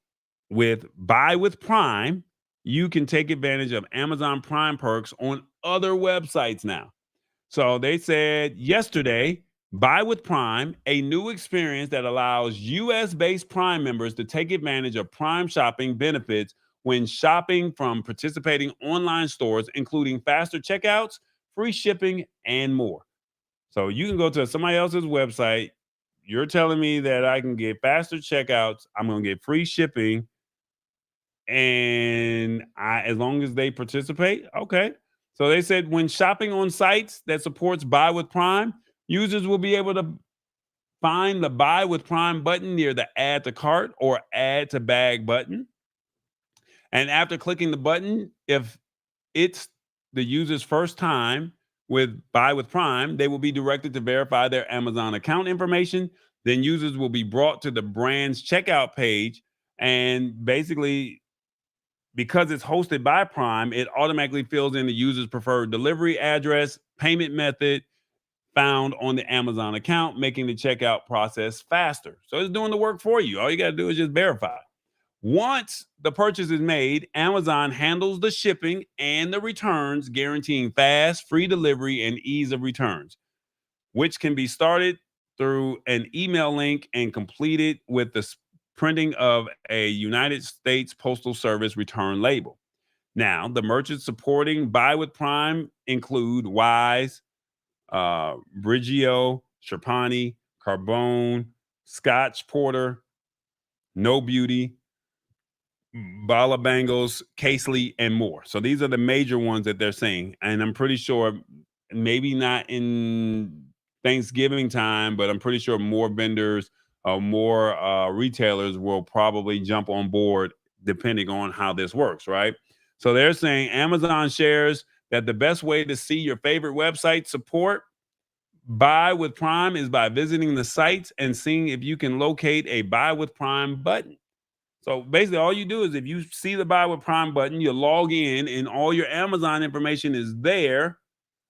with Buy with Prime, you can take advantage of Amazon Prime perks on other websites now. So they said yesterday, Buy with Prime, a new experience that allows US based Prime members to take advantage of Prime shopping benefits when shopping from participating online stores, including faster checkouts, free shipping, and more. So you can go to somebody else's website. You're telling me that I can get faster checkouts, I'm going to get free shipping, and as long as they participate, okay. So they said when shopping on sites that supports Buy with Prime, users will be able to find the Buy with Prime button near the Add to Cart or Add to Bag button. And after clicking the button, if it's the user's first time with Buy with Prime, they will be directed to verify their Amazon account information. Then users will be brought to the brand's checkout page. And basically, because it's hosted by Prime, it automatically fills in the user's preferred delivery address, payment method found on the Amazon account, making the checkout process faster. So it's doing the work for you. All you got to do is just verify. Once the purchase is made, Amazon handles the shipping and the returns, guaranteeing fast, free delivery and ease of returns, which can be started through an email link and completed with the printing of a United States Postal Service return label. Now, the merchants supporting Buy with Prime include Wise, Brigio, Sherpani, Carbone, Scotch Porter, No Beauty, Bala Bangles, Casely, and more. So these are the major ones that they're saying. And I'm pretty sure, maybe not in Thanksgiving time, but I'm pretty sure more vendors, more retailers will probably jump on board depending on how this works, right? So they're saying Amazon shares that the best way to see your favorite website support Buy with Prime is by visiting the sites and seeing if you can locate a Buy with Prime button. So basically, all you do is if you see the Buy with Prime button, you log in and all your Amazon information is there.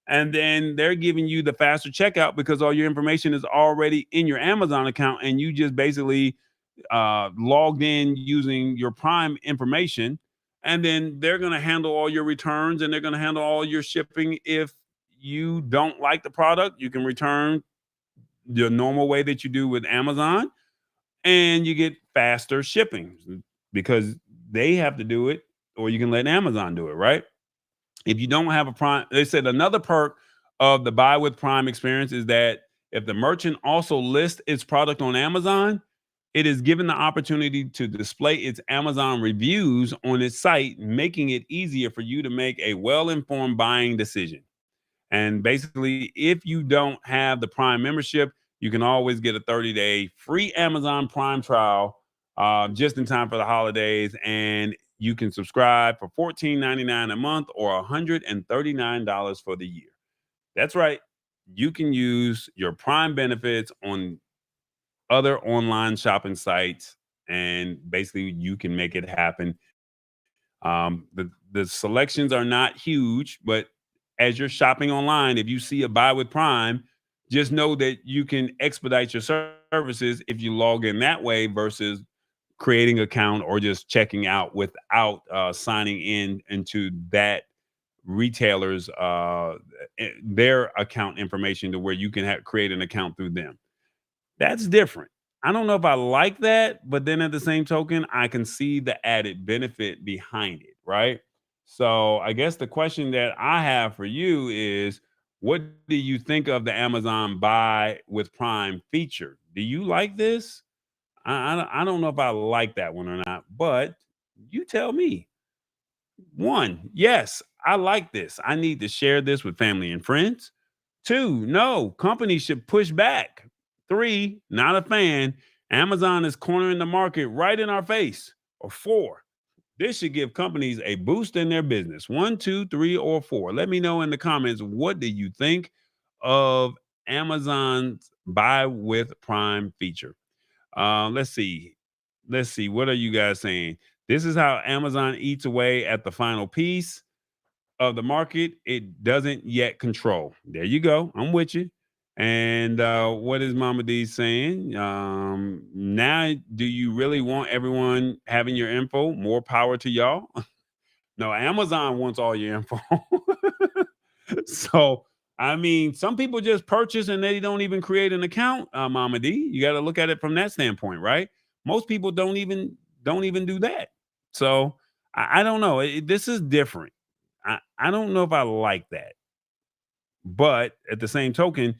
And then they're giving you the faster checkout because all your information is already in your Amazon account. And you just basically logged in using your Prime information. And then they're going to handle all your returns and they're going to handle all your shipping. If you don't like the product, you can return the normal way that you do with Amazon and you get faster shipping because they have to do it, or you can let Amazon do it, right? If you don't have a Prime, they said another perk of the Buy with Prime experience is that if the merchant also lists its product on Amazon, it is given the opportunity to display its Amazon reviews on its site, making it easier for you to make a well-informed buying decision. And basically, if you don't have the Prime membership, you can always get a 30-day free Amazon Prime trial just in time for the holidays. And you can subscribe for $14.99 a month or $139 for the year. That's right. You can use your Prime benefits on other online shopping sites, and basically you can make it happen. The selections are not huge, but as you're shopping online, if you see a Buy with Prime, just know that you can expedite your services if you log in that way versus creating an account or just checking out without signing in into that retailer's their account information to where you can create an account through them. That's different. I don't know if I like that, but then at the same token, I can see the added benefit behind it, right? So I guess the question that I have for you is what do you think of the Amazon Buy with Prime feature? Do you like this? I don't know if I like that one or not, but you tell me. One, yes, I like this. I need to share this with family and friends. Two, no, companies should push back. Three, not a fan. Amazon is cornering the market right in our face. Or four, this should give companies a boost in their business. One, two, three, or four. Let me know in the comments, what do you think of Amazon's Buy with Prime feature? Let's see. Let's see. What are you guys saying? This is how Amazon eats away at the final piece of the market it doesn't yet control. There you go. I'm with you. And what is Mama D saying? Now, do you really want everyone having your info? More power to y'all. No, Amazon wants all your info. So, I mean, some people just purchase and they don't even create an account, Mama D. You got to look at it from that standpoint, right? Most people don't even do that. So, I don't know. This is different. I don't know if I like that. But at the same token,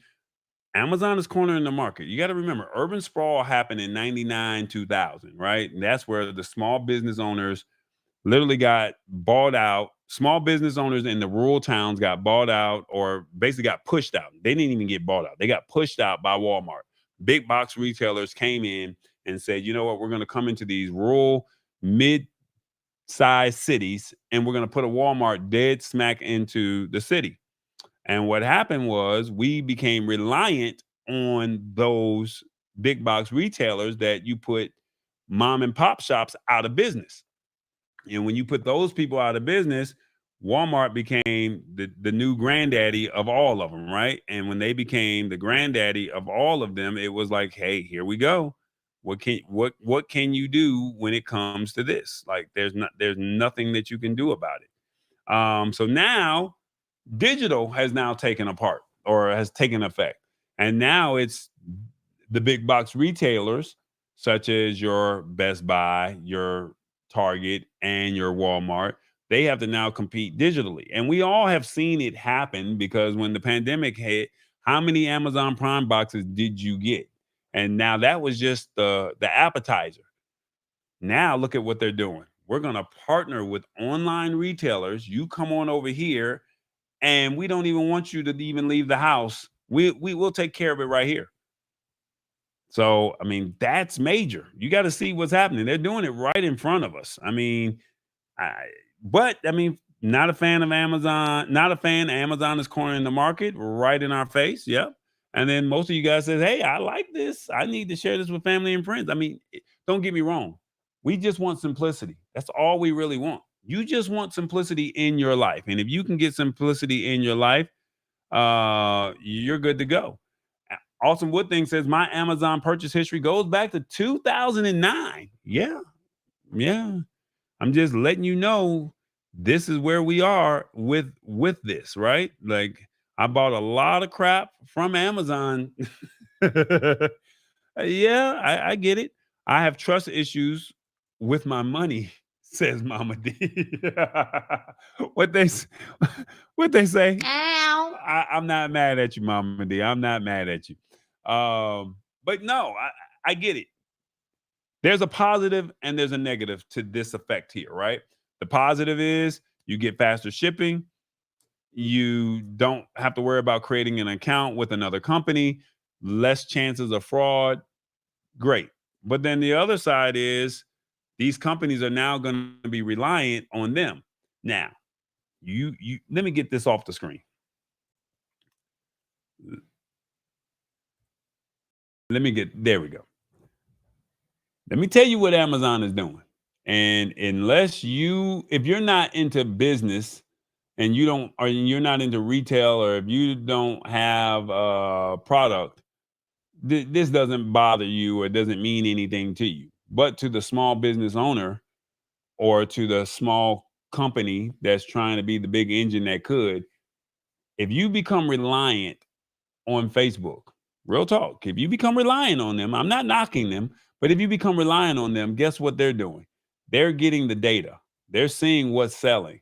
Amazon is cornering the market. You got to remember, urban sprawl happened in 99, 2000, right? And that's where the small business owners literally got bought out small business owners in the rural towns got bought out, or basically got pushed out. They didn't even get bought out. They got pushed out by Walmart. Big box retailers came in and said, you know what, we're going to come into these rural, mid-sized cities, and we're going to put a Walmart dead smack into the city. And what happened was we became reliant on those big box retailers that you put mom and pop shops out of business. And when you put those people out of business, Walmart became the new granddaddy of all of them, right? And when they became the granddaddy of all of them, it was like, hey, here we go. What can you do when it comes to this? Like there's nothing that you can do about it. So now digital has now taken apart or has taken effect. And now it's the big box retailers such as your Best Buy, your Target, and your Walmart. They have to now compete digitally. And we all have seen it happen because when the pandemic hit, how many Amazon Prime boxes did you get? And now that was just the appetizer. Now look at what they're doing. We're going to partner with online retailers. You come on over here and we don't even want you to even leave the house. We will take care of it right here. So, I mean, that's major. You got to see what's happening. They're doing it right in front of us. I mean, not a fan of Amazon. Not a fan. Amazon is cornering the market right in our face. Yep. And then most of you guys says, hey, I like this. I need to share this with family and friends. I mean, don't get me wrong. We just want simplicity. That's all we really want. You just want simplicity in your life. And if you can get simplicity in your life, you're good to go. Awesome Woodthing says my Amazon purchase history goes back to 2009. Yeah. I'm just letting you know this is where we are with this, right? Like I bought a lot of crap from Amazon. Yeah, I get it. I have trust issues with my money, says Mama D. what they what they say? Ow. I'm not mad at you, Mama D. I'm not mad at you. But no, I get it. There's a positive and there's a negative to this effect here, right? The positive is you get faster shipping. You don't have to worry about creating an account with another company, less chances of fraud. Great. But then the other side is these companies are now going to be reliant on them. Now, you let me get this off the screen. There we go. Let me tell you what Amazon is doing. And if you're not into business and you're not into retail, or if you don't have a product, this doesn't bother you or doesn't mean anything to you. But to the small business owner or to the small company that's trying to be the big engine that could, if you become reliant on Facebook, real talk, if you become reliant on them, I'm not knocking them, but if you become reliant on them, guess what they're doing? They're getting the data. They're seeing what's selling.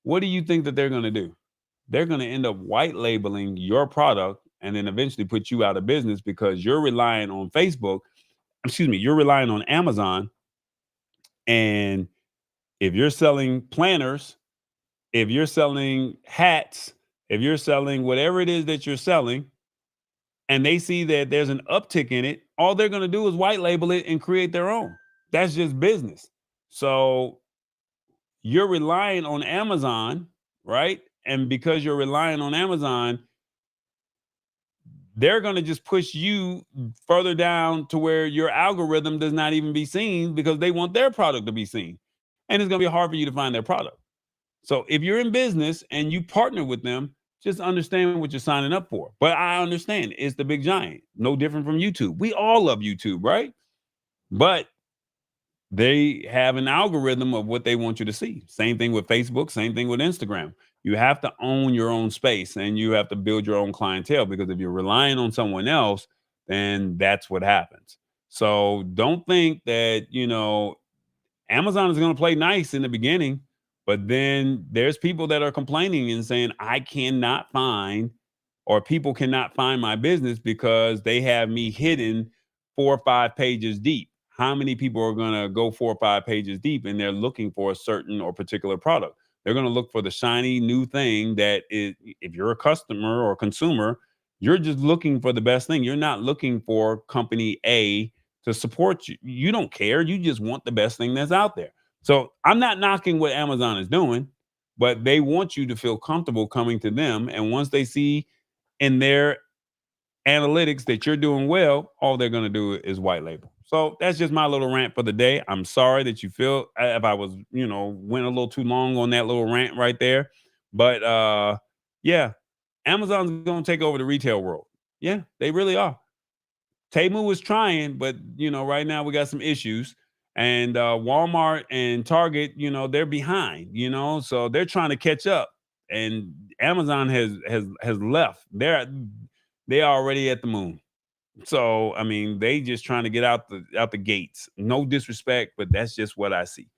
What do you think that they're going to do? They're going to end up white labeling your product and then eventually put you out of business because you're relying on Facebook. You're relying on Amazon. And if you're selling planners, if you're selling hats, if you're selling whatever it is that you're selling, and they see that there's an uptick in it, all they're going to do is white label it and create their own. That's just business. So you're relying on Amazon, right? And because you're relying on Amazon, they're going to just push you further down to where your algorithm does not even be seen because they want their product to be seen. And it's going to be hard for you to find their product. So if you're in business and you partner with them, just understand what you're signing up for. But I understand it's the big giant, no different from YouTube. We all love YouTube, right? But they have an algorithm of what they want you to see. Same thing with Facebook, same thing with Instagram. You have to own your own space and you have to build your own clientele, because if you're relying on someone else, then that's what happens. So don't think that, Amazon is going to play nice in the beginning, but then there's people that are complaining and saying, I cannot find, or people cannot find my business because they have me hidden 4 or 5 pages deep. How many people are going to go 4 or 5 pages deep and they're looking for a certain or particular product? They're going to look for the shiny new thing that is, if you're a customer or consumer, you're just looking for the best thing. You're not looking for company A to support you. You don't care. You just want the best thing that's out there. So I'm not knocking what Amazon is doing, but they want you to feel comfortable coming to them. And once they see in their analytics that you're doing well, all they're going to do is white label. So that's just my little rant for the day. I'm sorry that you feel if I was, went a little too long on that little rant right there. But yeah, Amazon's going to take over the retail world. Yeah, they really are. Temu was trying, but right now we got some issues. And Walmart and Target, they're behind, so they're trying to catch up. And Amazon has left. They already at the moon. So I mean, they just trying to get out the gates. No disrespect, but that's just what I see.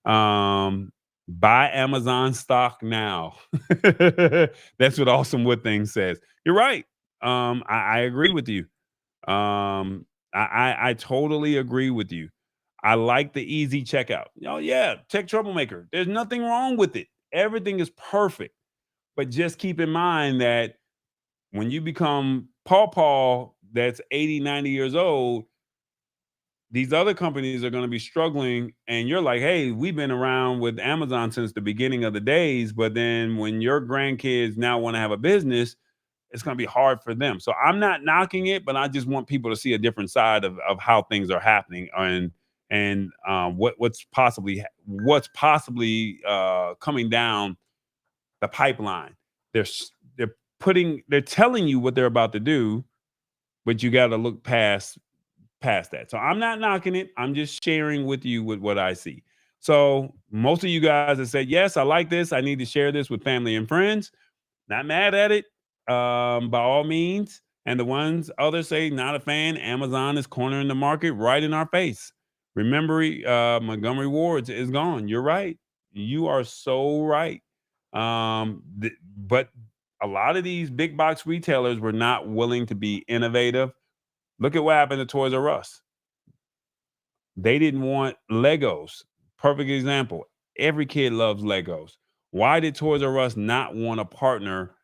Buy Amazon stock now. That's what Awesome Wood Thing says. You're right. I agree with you. I totally agree with you. I like the easy checkout. Oh yeah, tech troublemaker. There's nothing wrong with it. Everything is perfect. But just keep in mind that when you become Paw that's 80, 90 years old, these other companies are going to be struggling. And you're like, hey, we've been around with Amazon since the beginning of the days. But then when your grandkids now want to have a business, it's going to be hard for them. So I'm not knocking it, but I just want people to see a different side of how things are happening and what's possibly coming down the pipeline. They're they're telling you what they're about to do, but you got to look past that. So I'm not knocking it. I'm just sharing with you with what I see. So most of you guys have said, yes, I like this. I need to share this with family and friends. Not mad at it, by all means. And the ones others say, not a fan. Amazon is cornering the market right in our face. Remember, Montgomery Ward's is gone. You're right. You are so right. But a lot of these big box retailers were not willing to be innovative. Look at what happened to Toys R Us. They didn't want Legos. Perfect example. Every kid loves Legos. Why did Toys R Us not want to partner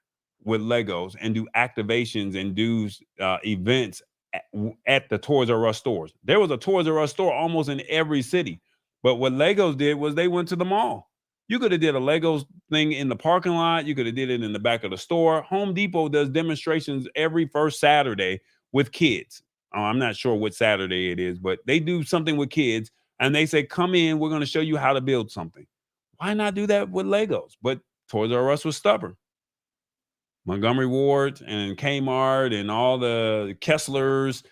with Legos and do activations and do events at the Toys R Us stores? There was a Toys R Us store almost in every city. But what Legos did was they went to the mall. You could have did a Legos thing in the parking lot. You could have did it in the back of the store. Home Depot does demonstrations every first Saturday with kids. I'm not sure what Saturday it is, but they do something with kids and they say, come in, we're going to show you how to build something. Why not do that with Legos? But Toys R Us was stubborn. Montgomery Ward and Kmart and all the Kesslers,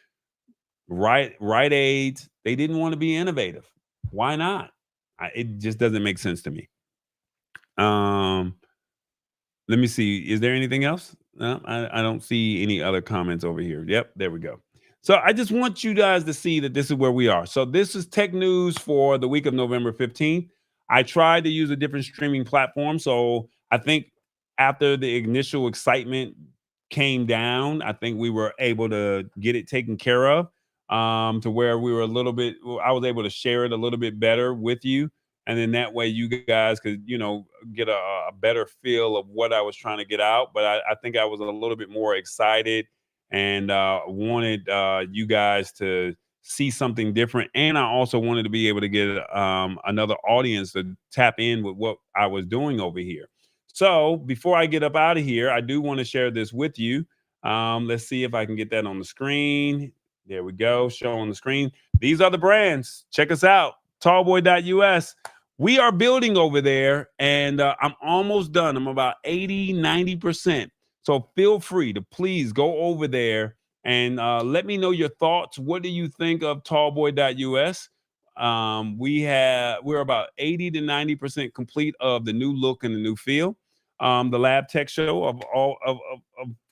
Rite Aids, they didn't want to be innovative. Why not? It just doesn't make sense to me. Let me see. Is there anything else? No, I don't see any other comments over here. Yep, there we go. So I just want you guys to see that this is where we are. So this is tech news for the week of November 15th. I tried to use a different streaming platform. So I think after the initial excitement came down, I think we were able to get it taken care of, to where we were I was able to share it a little bit better with you. And then that way you guys could, get a better feel of what I was trying to get out. But I think I was a little bit more excited and wanted you guys to see something different. And I also wanted to be able to get another audience to tap in with what I was doing over here. So before I get up out of here, I do want to share this with you. Let's see if I can get that on the screen. There we go. Show on the screen. These are the brands. Check us out. Tallboy.us. We are building over there, and I'm almost done. I'm about 80, 90%. So feel free to please go over there and let me know your thoughts. What do you think of Tallboy.us? We're about 80 to 90% complete of the new look and the new feel. The Lab Tech Show of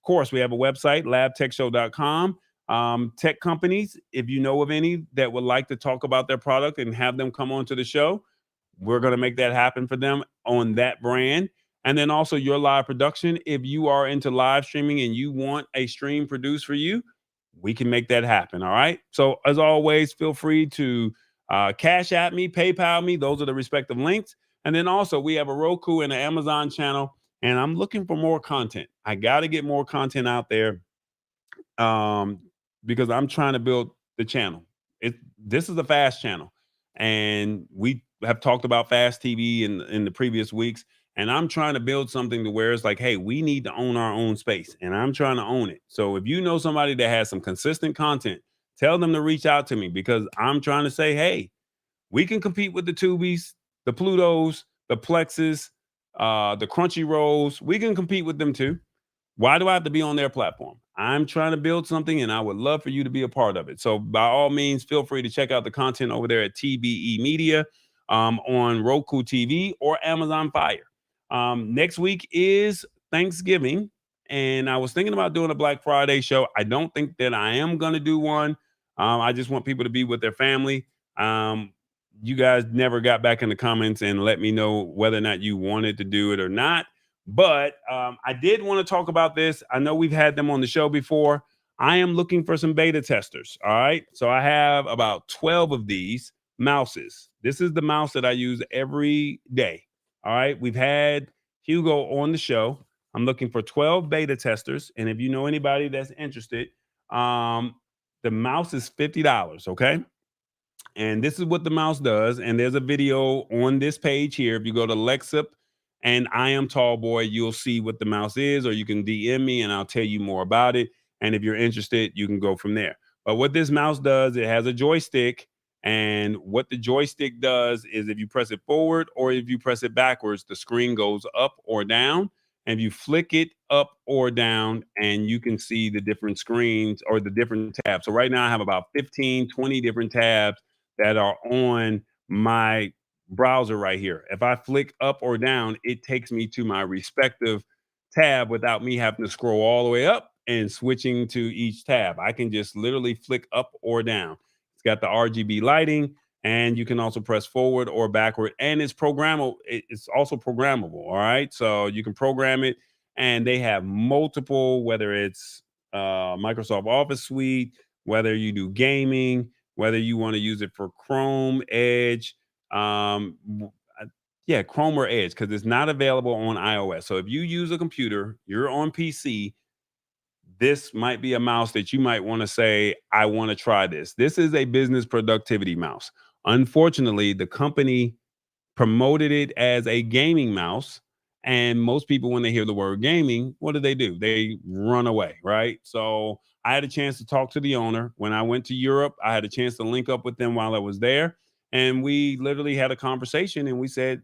course, we have a website, labtechshow.com. Tech companies, if you know of any that would like to talk about their product and have them come onto the show, we're going to make that happen for them on that brand. And then also your live production. If you are into live streaming and you want a stream produced for you, we can make that happen. All right. So as always, feel free to Cash at me, PayPal me. Those are the respective links. And then also we have a Roku and an Amazon channel, and I'm looking for more content. I got to get more content out there, um, because I'm trying to build the channel. This is a fast channel, and we have talked about fast TV in the previous weeks. And I'm trying to build something to where it's like, hey, we need to own our own space, and I'm trying to own it. So if you know somebody that has some consistent content, tell them to reach out to me, because I'm trying to say, hey, we can compete with the Tubies, the Plutos, the Plexes, the Crunchy Rolls. We can compete with them too. Why do I have to be on their platform? I'm trying to build something, and I would love for you to be a part of it. So by all means, feel free to check out the content over there at TBE Media, on Roku TV or Amazon Fire. Next week is Thanksgiving, and I was thinking about doing a Black Friday show. I don't think that I am going to do one. I just want people to be with their family. You guys never got back in the comments and let me know whether or not you wanted to do it or not. But I did want to talk about this. I know we've had them on the show before. I am looking for some beta testers. All right. So I have about 12 of these mouses. This is the mouse that I use every day. All right. We've had Hugo on the show. I'm looking for 12 beta testers. And if you know anybody that's interested, the mouse is $50. Okay. And this is what the mouse does. And there's a video on this page here. If you go to Lexip and I am Tall Boy, you'll see what the mouse is, or you can DM me and I'll tell you more about it. And if you're interested, you can go from there. But what this mouse does, it has a joystick. And what the joystick does is if you press it forward or if you press it backwards, the screen goes up or down. And you flick it up or down, and you can see the different screens or the different tabs. So right now I have about 15, 20 different tabs that are on my browser right here. If I flick up or down, it takes me to my respective tab without me having to scroll all the way up and switching to each tab. I can just literally flick up or down. It's got the RGB lighting, and you can also press forward or backward, and it's programmable. It's also programmable. All right. So you can program it, and they have multiple, whether it's Microsoft Office Suite, whether you do gaming, whether you want to use it for Chrome, Edge, yeah, Chrome or Edge, because it's not available on iOS. So if you use a computer, you're on PC, this might be a mouse that you might want to say, I want to try this. This is a business productivity mouse. Unfortunately, the company promoted it as a gaming mouse. And most people, when they hear the word gaming, what do? They run away, right? So I had a chance to talk to the owner. When I went to Europe, I had a chance to link up with them while I was there. And we literally had a conversation, and we said,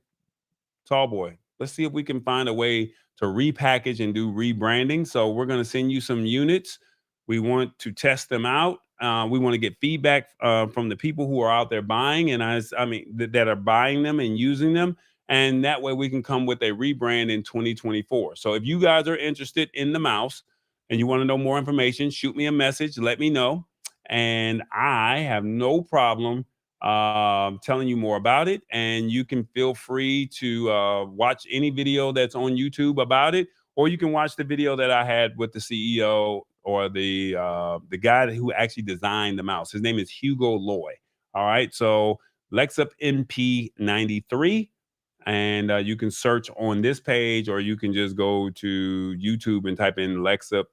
Tall Boy, let's see if we can find a way to repackage and do rebranding. So we're going to send you some units. We want to test them out. We want to get feedback from the people who are out there buying, and that are buying them and using them. And that way we can come with a rebrand in 2024. So if you guys are interested in the mouse and you want to know more information, shoot me a message, let me know. And I have no problem telling you more about it. And you can feel free to watch any video that's on YouTube about it, or you can watch the video that I had with the CEO or the guy who actually designed the mouse. His name is Hugo Loy. All right, so Lexup MP93, and you can search on this page, or you can just go to YouTube and type in Lexup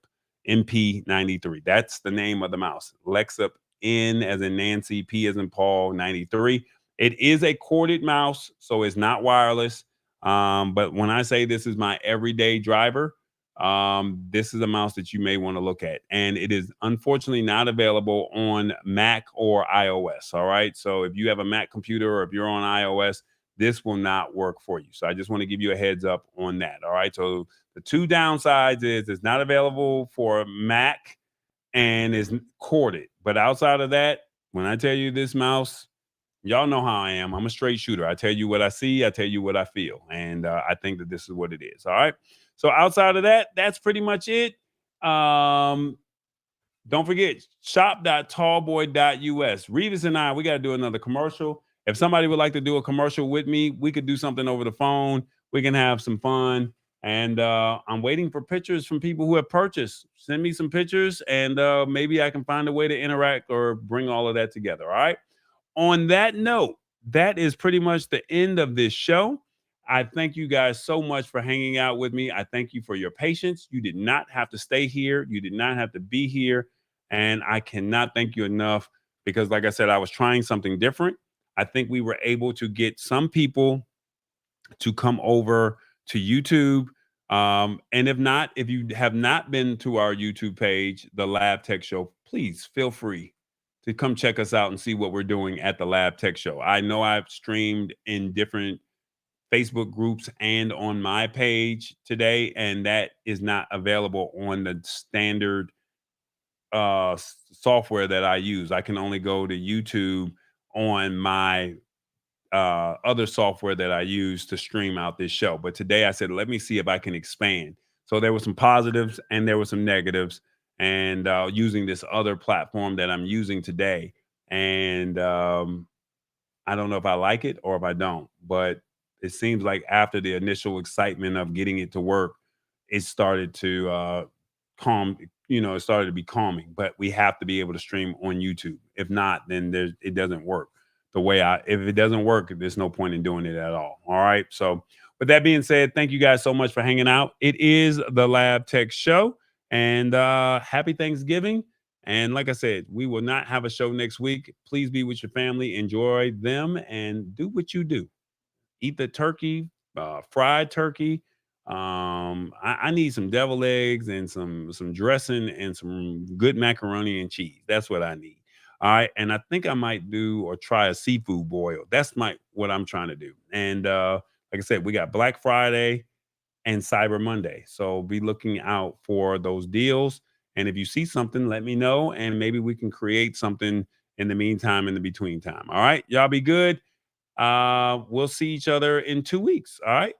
MP93. That's the name of the mouse. Lexup N as in Nancy, P as in Paul, 93. It is a corded mouse, so it's not wireless. But when I say this is my everyday driver, this is a mouse that you may want to look at. And it is unfortunately not available on Mac or iOS. All right. So if you have a Mac computer or if you're on iOS, this will not work for you. So I just want to give you a heads up on that. All right. So the two downsides is it's not available for Mac and is corded. But outside of that, when I tell you this mouse, y'all know how I am. I'm a straight shooter. I tell you what I see. I tell you what I feel. And I think that this is what it is. All right. So outside of that, that's pretty much it. Don't forget, shop.tallboy.us. Revis and I, we got to do another commercial. If somebody would like to do a commercial with me, we could do something over the phone. We can have some fun. And I'm waiting for pictures from people who have purchased. Send me some pictures, and maybe I can find a way to interact or bring all of that together. All right. On that note, that is pretty much the end of this show. I thank you guys so much for hanging out with me. I thank you for your patience. You did not have to stay here. You did not have to be here. And I cannot thank you enough because, like I said, I was trying something different. I think we were able to get some people to come over to YouTube. And if not, if you have not been to our YouTube page, The Lab Tech Show, please feel free to come check us out and see what we're doing at The Lab Tech Show. I know I've streamed in different Facebook groups and on my page today, and that is not available on the standard software that I use. I can only go to YouTube on my other software that I use to stream out this show. But today I said, let me see if I can expand. So there were some positives and there were some negatives, and using this other platform that I'm using today. And I don't know if I like it or if I don't, but it seems like after the initial excitement of getting it to work, it started to calm, it started to be calming. But we have to be able to stream on YouTube. If not, then it doesn't work the way if it doesn't work, there's no point in doing it at all. All right. So with that being said, thank you guys so much for hanging out. It is the Lab Tech Show, and happy Thanksgiving. And like I said, we will not have a show next week. Please be with your family, enjoy them, and do what you do. Eat the turkey, fried turkey. I need some devil eggs and some dressing and some good macaroni and cheese. That's what I need. All right. And I think I might do or try a seafood boil. That's what I'm trying to do. And like I said, we got Black Friday and Cyber Monday. So be looking out for those deals. And if you see something, let me know. And maybe we can create something in the meantime, in the between time. All right. Y'all be good. We'll see each other in 2 weeks. All right.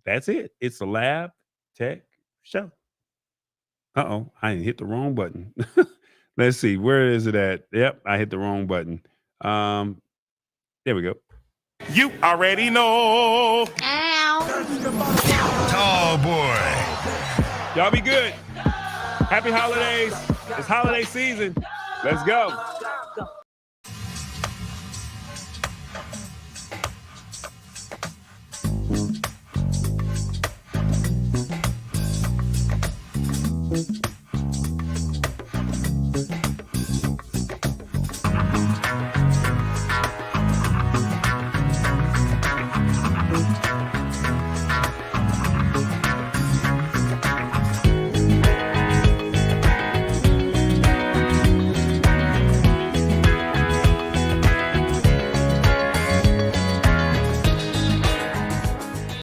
That's it. It's the Lab Tech Show. Uh-oh, I hit the wrong button. Let's see. Where is it at? Yep, I hit the wrong button. There we go. You already know. Ow. Tall boy. Y'all be good. Happy holidays. It's holiday season. Let's go.